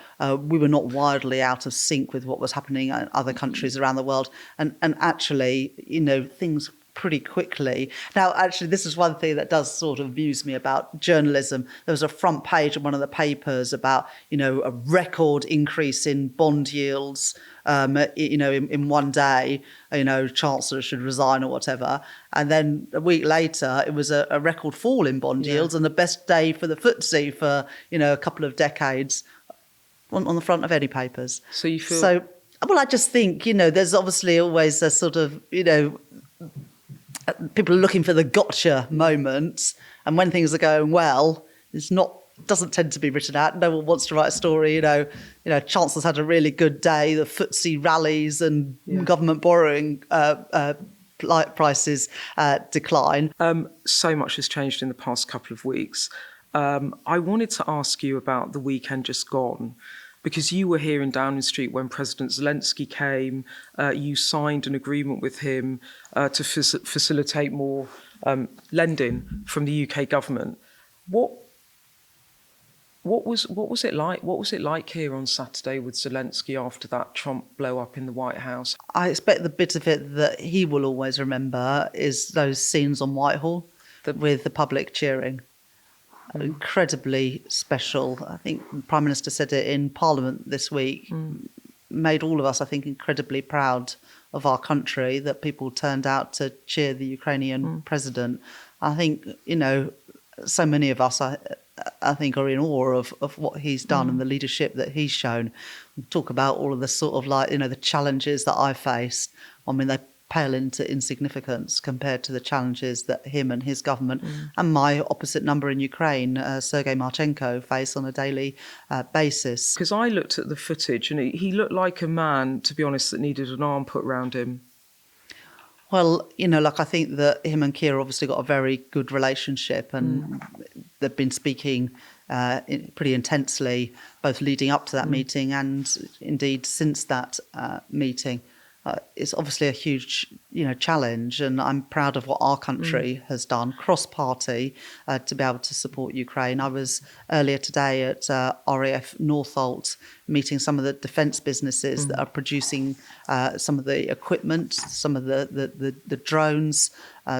Speaker 4: we were not wildly out of sync with what was happening in other countries around the world. And actually, things pretty quickly. Now, actually, this is one thing that does sort of amuse me about journalism. There was a front page of one of the papers about, a record increase in bond yields, in one day, Chancellor should resign or whatever. And then a week later, it was a record fall in bond yields and the best day for the FTSE for, a couple of decades on the front of any papers.
Speaker 1: So you feel...
Speaker 4: So, well, I just think, there's obviously always a sort of, people are looking for the gotcha moments, and when things are going well, doesn't tend to be written out. No one wants to write a story. Chancellor's had a really good day. The FTSE rallies and government borrowing prices decline.
Speaker 1: So much has changed in the past couple of weeks. I wanted to ask you about the weekend just gone, because you were here in Downing Street when President Zelensky came. You signed an agreement with him to facilitate more lending from the UK government. What was it like? What was it like here on Saturday with Zelensky after that Trump blow up in the White House?
Speaker 4: I expect the bit of it that he will always remember is those scenes on Whitehall with the public cheering. incredibly special. I think the Prime Minister said it in Parliament this week, made all of us, I think, incredibly proud of our country, that people turned out to cheer the Ukrainian president. I think, so many of us, I think, are in awe of what he's done and the leadership that he's shown. We talk about all of the sort of the challenges that I faced. I mean, they pale into insignificance compared to the challenges that him and his government and my opposite number in Ukraine, Sergei Marchenko, face on a daily basis.
Speaker 1: Because I looked at the footage and he looked like a man, to be honest, that needed an arm put around him.
Speaker 4: Well, I think that him and Keir obviously got a very good relationship, and they've been speaking pretty intensely, both leading up to that meeting and indeed since that meeting. It's obviously a huge, challenge, and I'm proud of what our country has done cross-party to be able to support Ukraine. I was earlier today at RAF Northolt meeting some of the defence businesses that are producing some of the equipment, some of the drones,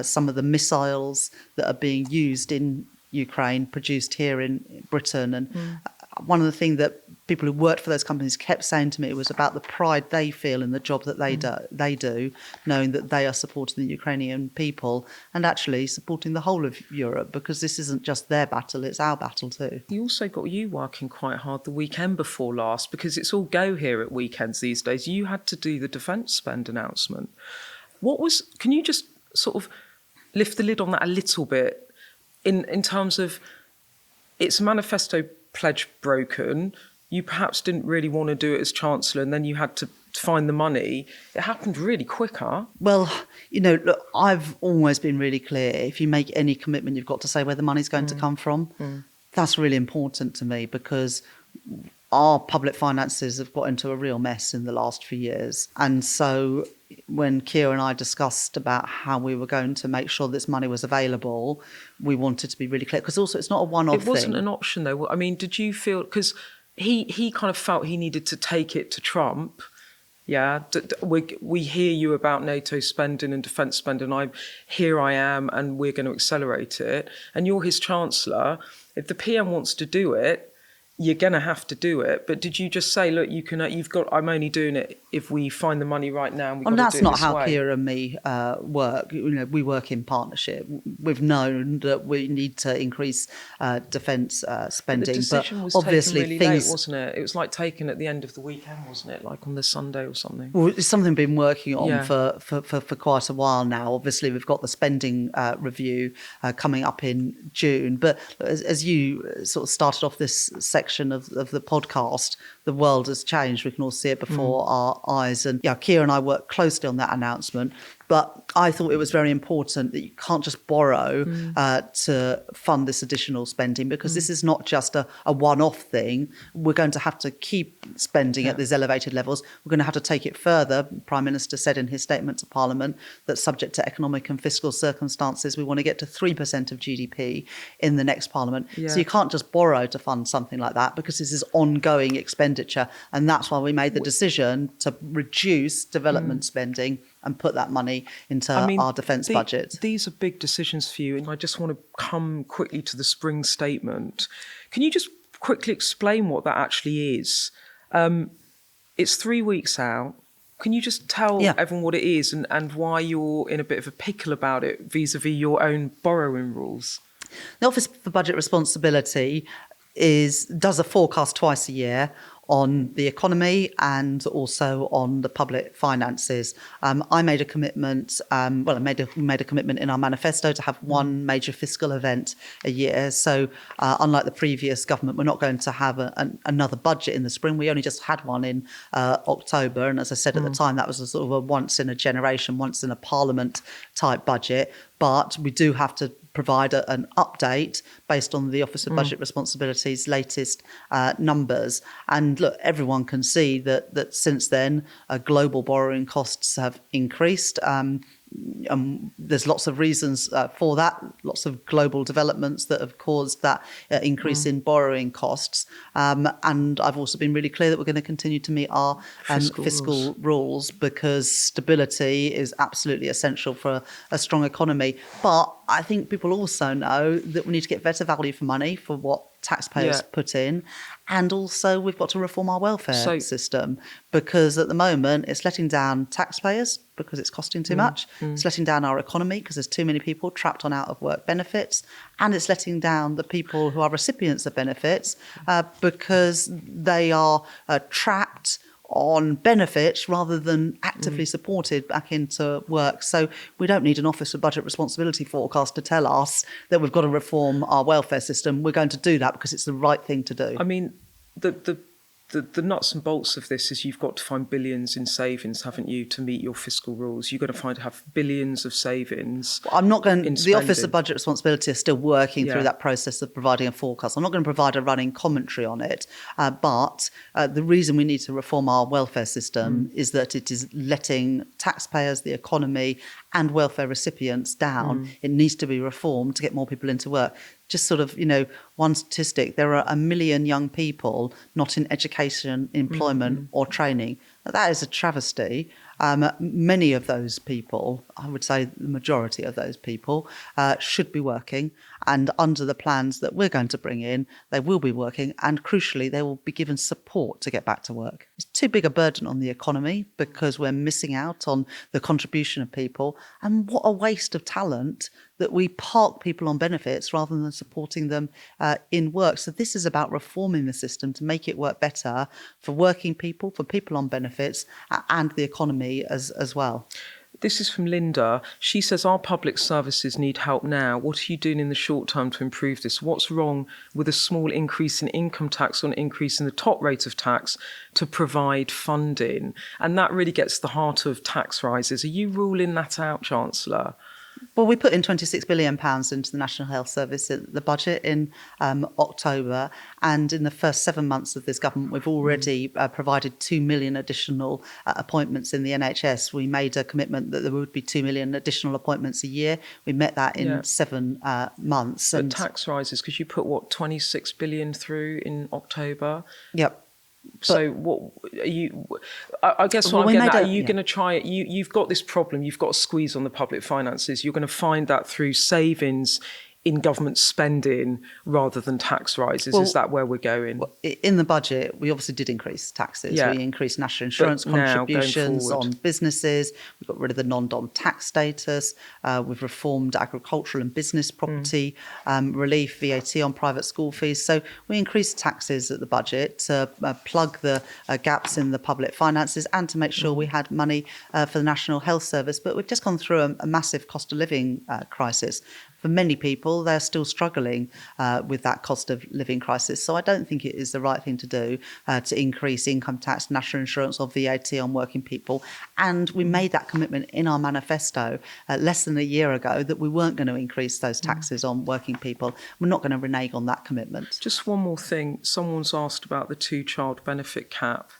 Speaker 4: some of the missiles that are being used in Ukraine, produced here in Britain. And one of the things that people who worked for those companies kept saying to me was about the pride they feel in the job that they do, knowing that they are supporting the Ukrainian people and actually supporting the whole of Europe, because this isn't just their battle, it's our battle too.
Speaker 1: He also got you working quite hard the weekend before last, because it's all go here at weekends these days. You had to do the defence spend announcement. Can you just sort of lift the lid on that a little bit in terms of it's a manifesto pledge broken? You perhaps didn't really want to do it as Chancellor, and then you had to find the money. It happened really quick, huh?
Speaker 4: Well, look, I've always been really clear. If you make any commitment, you've got to say where the money's going to come from. That's really important to me, because our public finances have got into a real mess in the last few years. And so when Keir and I discussed about how we were going to make sure this money was available, we wanted to be really clear, because also it's not a one-off thing.
Speaker 1: It wasn't an option, though. I mean, did you feel... Because he kind of felt he needed to take it to Trump. Yeah, we hear you about NATO spending and defence spending. Here I am, and we're going to accelerate it. And you're his Chancellor. If the PM wants to do it, you're going to have to do it. But did you just say, look, I'm only doing it if we find the money right now. And
Speaker 4: that's not how Keir and me work. We work in partnership. We've known that we need to increase defence spending.
Speaker 1: But the decision was
Speaker 4: obviously
Speaker 1: taken really late, wasn't it? It was like taken at the end of the weekend, wasn't it? Like on the Sunday or something.
Speaker 4: Well, it's something we've been working on for quite a while now. Obviously, we've got the spending review coming up in June. But as you sort of started off this section of the podcast, the world has changed. We can all see it before our eyes. And Keir and I worked closely on that announcement. But I thought it was very important that you can't just borrow to fund this additional spending, because this is not just a one-off thing. We're going to have to keep spending at these elevated levels. We're going to have to take it further. The Prime Minister said in his statement to Parliament that subject to economic and fiscal circumstances, we want to get to 3% of GDP in the next Parliament. Yeah. So you can't just borrow to fund something like that, because this is ongoing expenditure. And that's why we made the decision to reduce development spending and put that money into our defence budget.
Speaker 1: These are big decisions for you, and I just want to come quickly to the spring statement. Can you just quickly explain what that actually is? It's 3 weeks out. Can you just tell everyone what it is and why you're in a bit of a pickle about it vis-a-vis your own borrowing rules?
Speaker 4: The Office for Budget Responsibility does a forecast twice a year on the economy and also on the public finances. I made a commitment, we made a commitment in our manifesto to have one major fiscal event a year. So unlike the previous government, we're not going to have another budget in the spring. We only just had one in October. And as I said at the time, that was a sort of a once in a generation, once in a parliament type budget. But we do have to provide an update based on the Office of Budget Responsibility's latest numbers. And look, everyone can see that since then, global borrowing costs have increased. There's lots of reasons for that, lots of global developments that have caused that increase in borrowing costs. And I've also been really clear that we're going to continue to meet our fiscal rules, because stability is absolutely essential for a strong economy. But I think people also know that we need to get better value for money for what taxpayers put in. And also we've got to reform our welfare system, because at the moment it's letting down taxpayers because it's costing too much. It's letting down our economy because there's too many people trapped on out of work benefits. And it's letting down the people who are recipients of benefits because they are trapped on benefits rather than actively supported back into work. So we don't need an Office of Budget Responsibility forecast to tell us that we've got to reform our welfare system. We're going to do that because it's the right thing to do.
Speaker 1: I mean, the nuts and bolts of this is you've got to find billions in savings, haven't you, to meet your fiscal rules? You've got to have billions of savings.
Speaker 4: Well, I'm not going. The Office of Budget Responsibility is still working through that process of providing a forecast. I'm not going to provide a running commentary on it, but the reason we need to reform our welfare system is that it is letting taxpayers, the economy, and welfare recipients down. It needs to be reformed to get more people into work. Just sort of, one statistic, there are 1 million young people not in education, employment or training. That is a travesty. Many of those people, I would say the majority of those people, should be working. And under the plans that we're going to bring in, they will be working. And crucially, they will be given support to get back to work. It's too big a burden on the economy because we're missing out on the contribution of people. And what a waste of talent that we park people on benefits rather than supporting them in work. So this is about reforming the system to make it work better for working people, for people on benefits, and the economy as well.
Speaker 1: This is from Linda. She says, our public services need help now. What are you doing in the short term to improve this? What's wrong with a small increase in income tax or an increase in the top rate of tax to provide funding? And that really gets to the heart of tax rises. Are you ruling that out, Chancellor?
Speaker 4: Well, we put in £26 billion into the National Health Service in the budget in October. And in the first 7 months of this government, we've already provided 2 million additional appointments in the NHS. We made a commitment that there would be 2 million additional appointments a year. We met that in 7 months.
Speaker 1: But tax rises, because you put, 26 billion through in October?
Speaker 4: Yep.
Speaker 1: So what are you? I guess what I'm getting at, are you going to try it? You've got this problem. You've got a squeeze on the public finances. You're going to find that through savings in government spending rather than tax rises. Is that where we're going?
Speaker 4: Well, in the budget, we obviously did increase taxes.
Speaker 1: Yeah.
Speaker 4: We increased national insurance contributions on businesses. We got rid of the non-dom tax status. We've reformed agricultural and business property relief, VAT on private school fees. So we increased taxes at the budget to plug the gaps in the public finances and to make sure we had money for the National Health Service. But we've just gone through a massive cost of living crisis. For many people, they're still struggling with that cost of living crisis. So I don't think it is the right thing to do to increase income tax, national insurance or VAT on working people. And we made that commitment in our manifesto less than a year ago that we weren't going to increase those taxes on working people. We're not going to renege on that commitment.
Speaker 1: Just one more thing. Someone's asked about the 2-child benefit cap.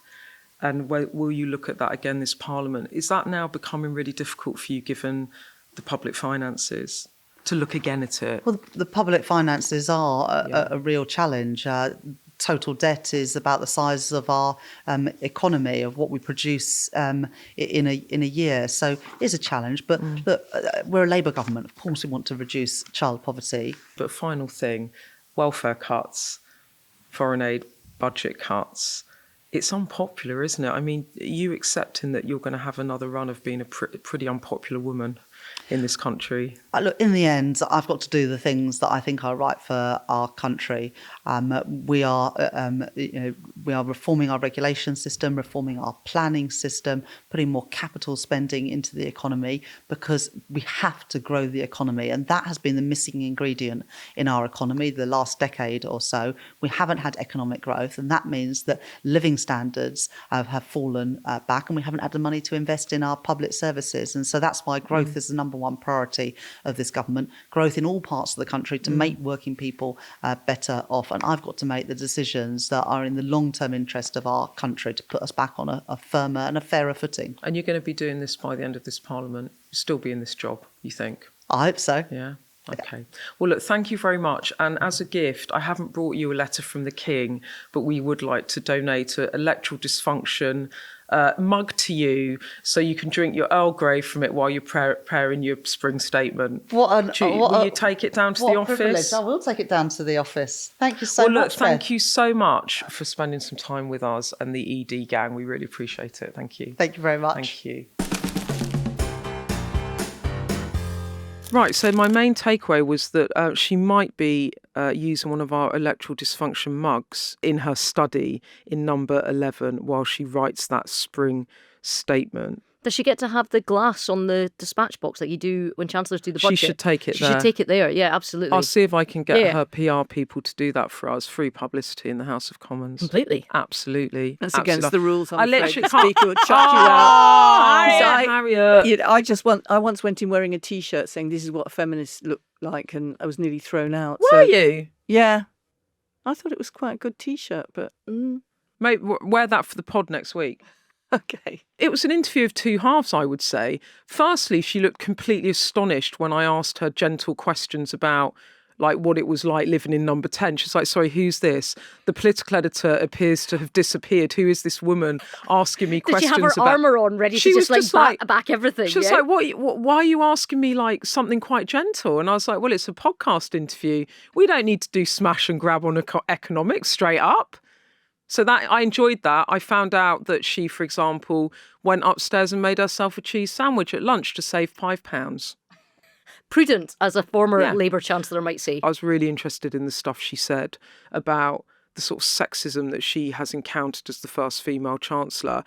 Speaker 1: And will you look at that again this Parliament? Is that now becoming really difficult for you given the public finances? To look again at it? Well,
Speaker 4: the public finances are a real challenge. Total debt is about the size of our economy, of what we produce in a year. So it is a challenge. But look, we're a Labour government. Of course, we want to reduce child poverty.
Speaker 1: But final thing, welfare cuts, foreign aid budget cuts. It's unpopular, isn't it? I mean, are you accepting that you're going to have another run of being a pretty unpopular woman in this country?
Speaker 4: Look, in the end, I've got to do the things that I think are right for our country. We are reforming our regulation system, reforming our planning system, putting more capital spending into the economy because we have to grow the economy. And that has been the missing ingredient in our economy the last decade or so. We haven't had economic growth, and that means that living standards have fallen back, and we haven't had the money to invest in our public services. And so that's why growth is the number one priority of this government, growth in all parts of the country to make working people better off. And I've got to make the decisions that are in the long-term interest of our country to put us back on a firmer and a fairer footing.
Speaker 1: And you're going to be doing this by the end of this Parliament? You'll still be in this job, you think?
Speaker 4: I hope so.
Speaker 1: Yeah. Okay. Well, look, thank you very much. And as a gift, I haven't brought you a letter from the King, but we would like to donate to Electoral Dysfunction, mug to you so you can drink your Earl Grey from it while you're preparing your spring statement. Will you take it down to the office?
Speaker 4: Privilege. I will take it down to the office. Thank you so
Speaker 1: Well,
Speaker 4: much,
Speaker 1: look, thank
Speaker 4: Beth.
Speaker 1: you so much for spending some time with us and the ED gang. We really appreciate it. Thank you.
Speaker 4: Thank you very much.
Speaker 1: Thank you. Right, so my main takeaway was that she might be using one of our Electoral Dysfunction mugs in her study in number 11 while she writes that spring statement.
Speaker 2: Does she get to have the glass on the dispatch box like you do when chancellors do the budget?
Speaker 1: She should take it
Speaker 2: She
Speaker 1: there.
Speaker 2: should take it there, yeah, absolutely.
Speaker 1: I'll see if I can get her PR people to do that for us. Free publicity in the House of Commons.
Speaker 2: Completely.
Speaker 1: Absolutely.
Speaker 3: That's against the rules. I'm
Speaker 1: I
Speaker 3: afraid.
Speaker 1: literally
Speaker 3: The
Speaker 1: can't.
Speaker 3: speaker would chuck you out.
Speaker 1: Harriet.
Speaker 3: I once went in wearing a T-shirt saying this is what a feminist look like, and I was nearly thrown out.
Speaker 1: Were you?
Speaker 3: Yeah. I thought it was quite a good T-shirt, but
Speaker 1: Maybe wear that for the pod next week.
Speaker 3: okay.
Speaker 1: It was an interview of two halves, I would say. Firstly, she looked completely astonished when I asked her gentle questions about like what it was like living in number 10. She's like, sorry, who's this? The political editor appears to have disappeared. Who is this woman asking me questions
Speaker 2: Did she have her
Speaker 1: about...
Speaker 2: armour on ready
Speaker 1: She
Speaker 2: to
Speaker 1: was
Speaker 2: just back everything?
Speaker 1: She was
Speaker 2: yeah?
Speaker 1: like, why are you asking me like something quite gentle? And I was like, well, it's a podcast interview. We don't need to do smash and grab on economics straight up. So that I enjoyed that. I found out that she, for example, went upstairs and made herself a cheese sandwich at lunch to save £5.
Speaker 2: Prudent, as a former Labour Chancellor might say.
Speaker 1: I was really interested in the stuff she said about the sort of sexism that she has encountered as the first female Chancellor.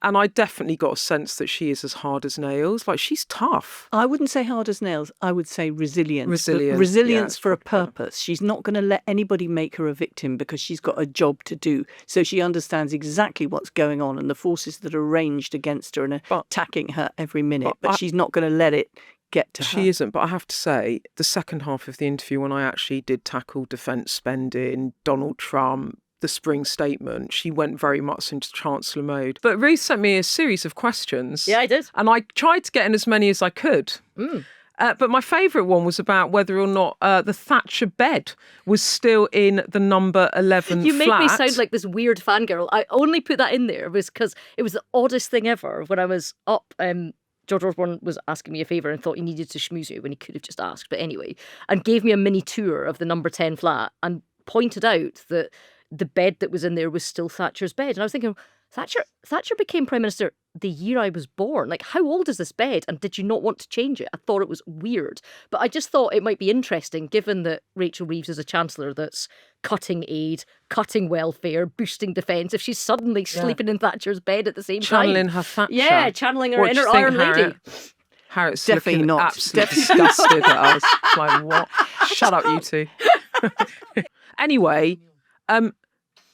Speaker 1: And I definitely got a sense that she is as hard as nails. Like, she's tough.
Speaker 3: I wouldn't say hard as nails. I would say resilient.
Speaker 1: Resilience
Speaker 3: For a purpose. She's not going to let anybody make her a victim because she's got a job to do. So she understands exactly what's going on and the forces that are ranged against her and are attacking her every minute. But she's not going to let it get to her.
Speaker 1: She isn't. But I have to say, the second half of the interview, when I actually did tackle defence spending, Donald Trump, the spring statement, she went very much into Chancellor mode. But Reeves sent me a series of questions.
Speaker 2: Yeah, I did.
Speaker 1: And I tried to get in as many as I could. But my favourite one was about whether or not the Thatcher bed was still in the number 11
Speaker 2: You
Speaker 1: flat.
Speaker 2: make me sound like this weird fangirl. I only put that in there because it was the oddest thing ever. When I was up, George Osborne was asking me a favour and thought he needed to schmooze you when he could have just asked. But anyway, and gave me a mini tour of the number 10 flat and pointed out that the bed that was in there was still Thatcher's bed. And I was thinking, Thatcher became Prime Minister the year I was born. Like, how old is this bed? And did you not want to change it? I thought it was weird. But I just thought it might be interesting, given that Rachel Reeves is a Chancellor that's cutting aid, cutting welfare, boosting defence, if she's suddenly sleeping in Thatcher's bed at the same time.
Speaker 1: Channeling her Thatcher.
Speaker 2: Yeah, channeling her
Speaker 1: What do
Speaker 2: inner
Speaker 1: you think,
Speaker 2: Iron Lady.
Speaker 1: Harriet? Harriet's
Speaker 3: Definitely
Speaker 1: looking
Speaker 3: not.
Speaker 1: absolutely disgusted at us. Like, what? Shut up, you two. Anyway,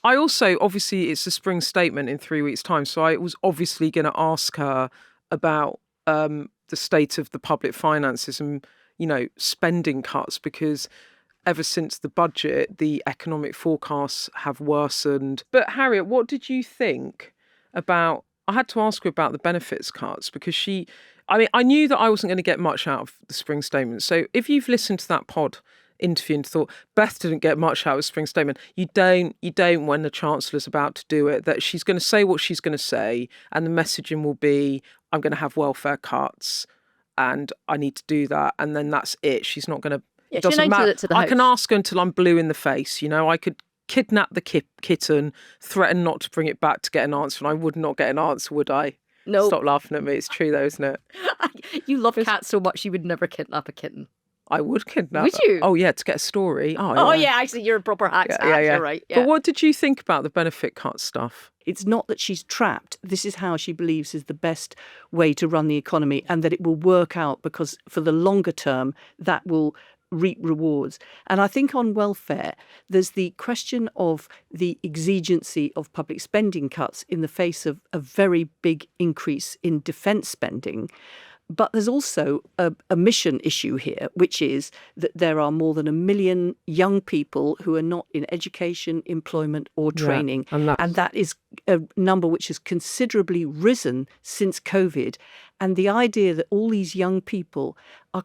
Speaker 1: I also, obviously, it's a spring statement in 3 weeks' time, so I was obviously going to ask her about the state of the public finances and, spending cuts, because ever since the budget, the economic forecasts have worsened. But Harriet, what did you think about... I had to ask her about the benefits cuts because I knew that I wasn't going to get much out of the spring statement. So if you've listened to that pod interview and thought Beth didn't get much out of a spring statement, you don't when the Chancellor's about to do it, that she's going to say what she's going to say and the messaging will be, I'm going to have welfare cuts and I need to do that, and then that's it. She's not going to...
Speaker 2: Yeah,
Speaker 1: it doesn't matter.
Speaker 2: it to the
Speaker 1: I can
Speaker 2: House.
Speaker 1: ask her until I'm blue in the face. I could kidnap the kitten, threaten not to bring it back to get an answer, and I would not get an answer, would I?
Speaker 2: No.
Speaker 1: Stop laughing at me. It's true though, isn't it?
Speaker 2: You love cats so much you would never kidnap a kitten.
Speaker 1: I would kidnap.
Speaker 2: Would you?
Speaker 1: Oh yeah, to get a story.
Speaker 2: Oh yeah, actually you're a proper hack.
Speaker 1: Yeah.
Speaker 2: You're right. Yeah.
Speaker 1: But what did you think about the benefit cut stuff?
Speaker 3: It's not that she's trapped. This is how she believes is the best way to run the economy, and that it will work out because for the longer term, that will reap rewards. And I think on welfare, there's the question of the exigency of public spending cuts in the face of a very big increase in defence spending. But there's also a mission issue here, which is that there are more than 1 million young people who are not in education, employment or training.
Speaker 1: Yeah,
Speaker 3: and that is a number which has considerably risen since COVID. And the idea that all these young people are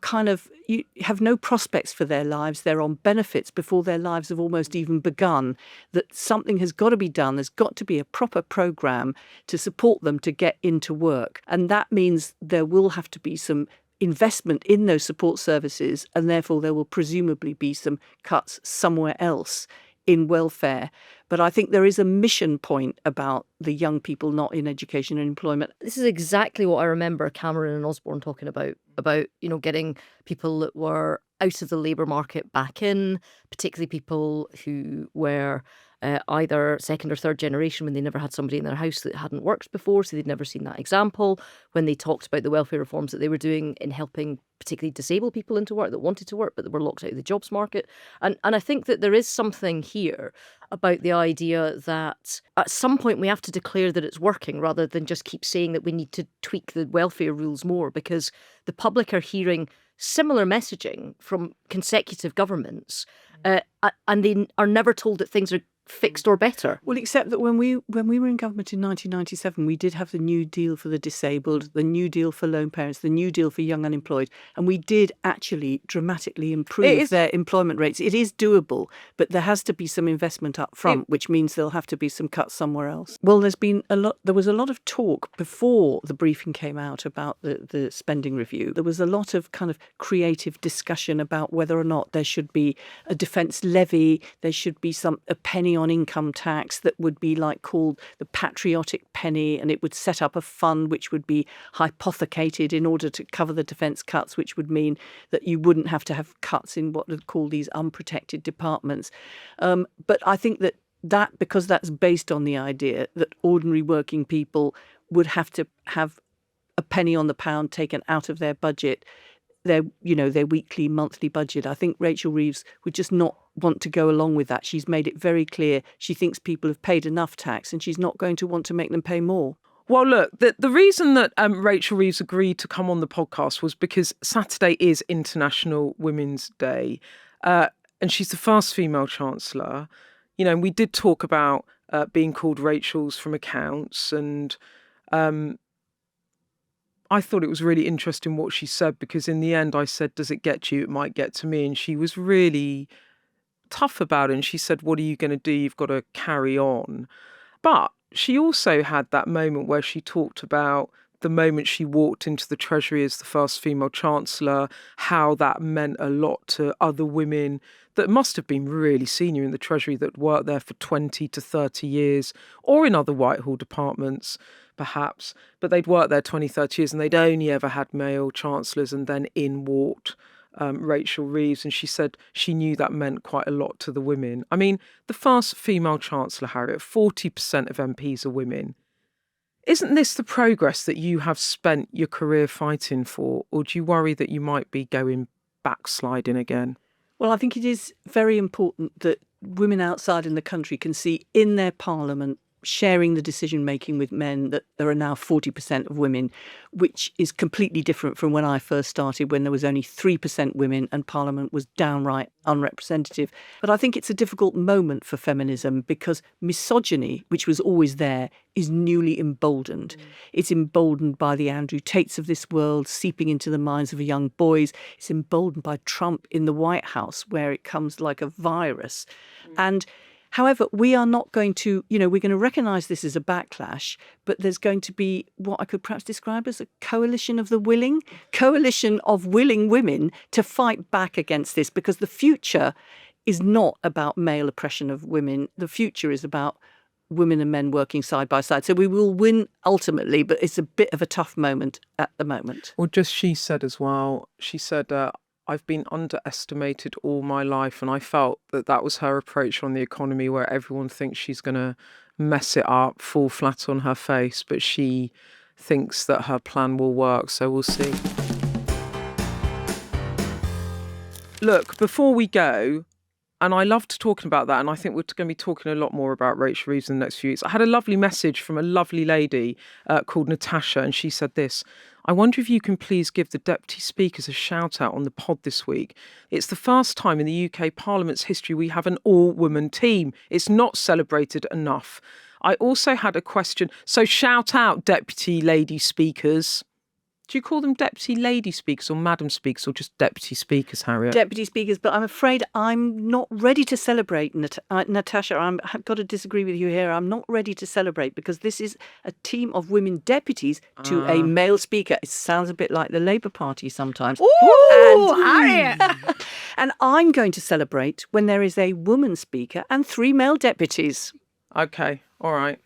Speaker 3: you have no prospects for their lives, they're on benefits before their lives have almost even begun, that something has got to be done, there's got to be a proper programme to support them to get into work. And that means there will have to be some investment in those support services, and therefore there will presumably be some cuts somewhere else in welfare. But I think there is a mission point about the young people not in education and employment.
Speaker 2: This is exactly what I remember Cameron and Osborne talking about, getting people that were out of the labour market back in, particularly people who were either second or third generation when they never had somebody in their house that hadn't worked before, so they'd never seen that example, when they talked about the welfare reforms that they were doing in helping particularly disabled people into work that wanted to work but that were locked out of the jobs market. And I think that there is something here about the idea that at some point we have to declare that it's working rather than just keep saying that we need to tweak the welfare rules more, because the public are hearing similar messaging from consecutive governments and they are never told that things are fixed or better.
Speaker 3: Well, except that when we were in government in 1997, we did have the New Deal for the disabled, the New Deal for lone parents, the New Deal for young unemployed, and we did actually dramatically improve their employment rates. It is doable, but there has to be some investment up front, which means there'll have to be some cuts somewhere else. Well, there was a lot of talk before the briefing came out about the spending review. There was a lot of kind of creative discussion about whether or not there should be a defence levy, there should be a penny on income tax that would be called the patriotic penny, and it would set up a fund which would be hypothecated in order to cover the defence cuts, which would mean that you wouldn't have to have cuts in what are called these unprotected departments. But I think that because that's based on the idea that ordinary working people would have to have a penny on the pound taken out of their budget, their weekly, monthly budget. I think Rachel Reeves would just not want to go along with that. She's made it very clear she thinks people have paid enough tax and she's not going to want to make them pay more.
Speaker 1: Well, look, the reason that Rachel Reeves agreed to come on the podcast was because Saturday is International Women's Day, and she's the first female Chancellor. And we did talk about being called Rachels from accounts, and I thought it was really interesting what she said, because in the end I said, does it get you? It might get to me. And she was really tough about it. And she said, what are you going to do? You've got to carry on. But she also had that moment where she talked about the moment she walked into the Treasury as the first female Chancellor, how that meant a lot to other women that must have been really senior in the Treasury that worked there for 20 to 30 years, or in other Whitehall departments, perhaps. But they'd worked there 20, 30 years and they'd only ever had male chancellors, and then in walked Rachel Reeves. And she said she knew that meant quite a lot to the women. I mean, the first female Chancellor, Harriet, 40% of MPs are women. Isn't this the progress that you have spent your career fighting for? Or do you worry that you might be going backsliding again?
Speaker 3: Well, I think it is very important that women outside in the country can see in their parliament sharing the decision-making with men that there are now 40% of women, which is completely different from when I first started, when there was only 3% women and Parliament was downright unrepresentative. But I think it's a difficult moment for feminism because misogyny, which was always there, is newly emboldened. It's emboldened by the Andrew Tates of this world seeping into the minds of young boys. It's emboldened by Trump in the White House, where it comes like a virus. And however, we are not going to, we're going to recognise this as a backlash, but there's going to be what I could perhaps describe as a coalition of the willing, coalition of willing women to fight back against this, because the future is not about male oppression of women. The future is about women and men working side by side. So we will win ultimately, but it's a bit of a tough moment at the moment.
Speaker 1: Well, just she said as well, she said, I've been underestimated all my life, and I felt that was her approach on the economy, where everyone thinks she's going to mess it up, fall flat on her face, but she thinks that her plan will work, so we'll see. Look, before we go, and I loved talking about that, and I think we're going to be talking a lot more about Rachel Reeves in the next few weeks. I had a lovely message from a lovely lady called Natasha, and she said this: I wonder if you can please give the deputy speakers a shout out on the pod this week. It's the first time in the UK Parliament's history we have an all-woman team. It's not celebrated enough. I also had a question. So shout out, deputy lady speakers. Do you call them deputy lady speakers or madam speakers or just deputy speakers, Harriet?
Speaker 3: Deputy speakers, but I'm afraid I'm not ready to celebrate, Natasha. I've got to disagree with you here. I'm not ready to celebrate because this is a team of women deputies to a male speaker. It sounds a bit like the Labour Party sometimes.
Speaker 2: Ooh, Harriet!
Speaker 3: And I'm going to celebrate when there is a woman speaker and 3 male deputies.
Speaker 1: Okay, all right.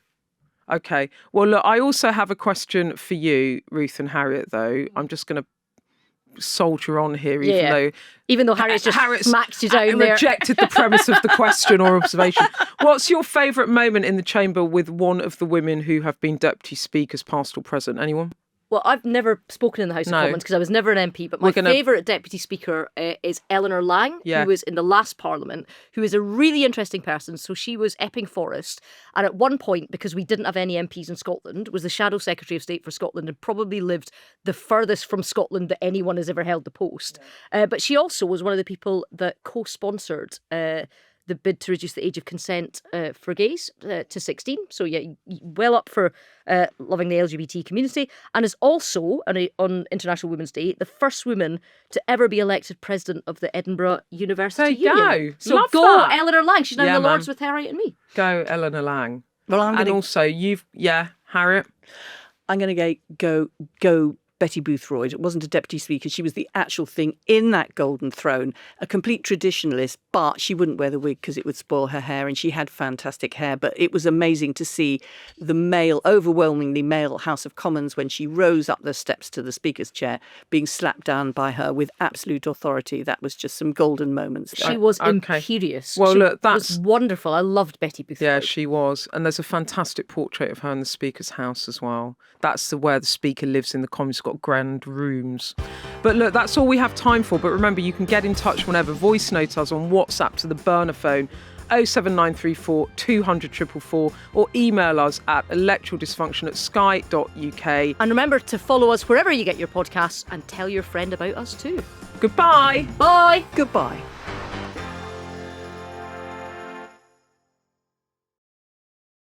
Speaker 1: Okay. Well, look, I also have a question for you, Ruth and Harriet, though. I'm just going to soldier on here,
Speaker 2: even though Harriet's smacked you down there.
Speaker 1: Rejected the premise of the question or observation. What's your favourite moment in the chamber with one of the women who have been deputy speakers, past or present? Anyone?
Speaker 2: Well, I've never spoken in the House of Commons because I was never an MP, but my favourite deputy speaker is Eleanor Lang, who was in the last Parliament, who is a really interesting person. So she was Epping Forest, and at one point, because we didn't have any MPs in Scotland, was the Shadow Secretary of State for Scotland and probably lived the furthest from Scotland that anyone has ever held the post. But she also was one of the people that co-sponsored the bid to reduce the age of consent for gays to 16. So well up for loving the LGBT community, and is also, on International Women's Day, the first woman to ever be elected president of the Edinburgh University Union.
Speaker 1: There you go.
Speaker 2: So
Speaker 1: Love
Speaker 2: go
Speaker 1: that.
Speaker 2: Eleanor Lang. She's now in the Lords
Speaker 1: man.
Speaker 2: with Harriet and me.
Speaker 1: Go Eleanor Lang.
Speaker 3: Well,
Speaker 1: also Harriet.
Speaker 3: I'm going to go Betty Boothroyd. It wasn't a deputy speaker. She was the actual thing in that golden throne, a complete traditionalist, but she wouldn't wear the wig because it would spoil her hair, and she had fantastic hair. But it was amazing to see the overwhelmingly male House of Commons, when she rose up the steps to the Speaker's chair, being slapped down by her with absolute authority. That was just some golden moments there.
Speaker 2: She was imperious.
Speaker 1: Well,
Speaker 2: she
Speaker 1: look,
Speaker 2: was wonderful. I loved Betty Boothroyd.
Speaker 1: Yeah, she was. And there's a fantastic portrait of her in the Speaker's house as well. That's where the Speaker lives in the Commons. Got grand rooms. But look, that's all we have time for. But remember, you can get in touch whenever. Voice note us on WhatsApp to the burner phone 07934 200 444 or email us at electoraldysfunction@sky.uk.
Speaker 2: And remember to follow us wherever you get your podcasts and tell your friend about us too.
Speaker 1: Goodbye.
Speaker 2: Bye.
Speaker 3: Goodbye.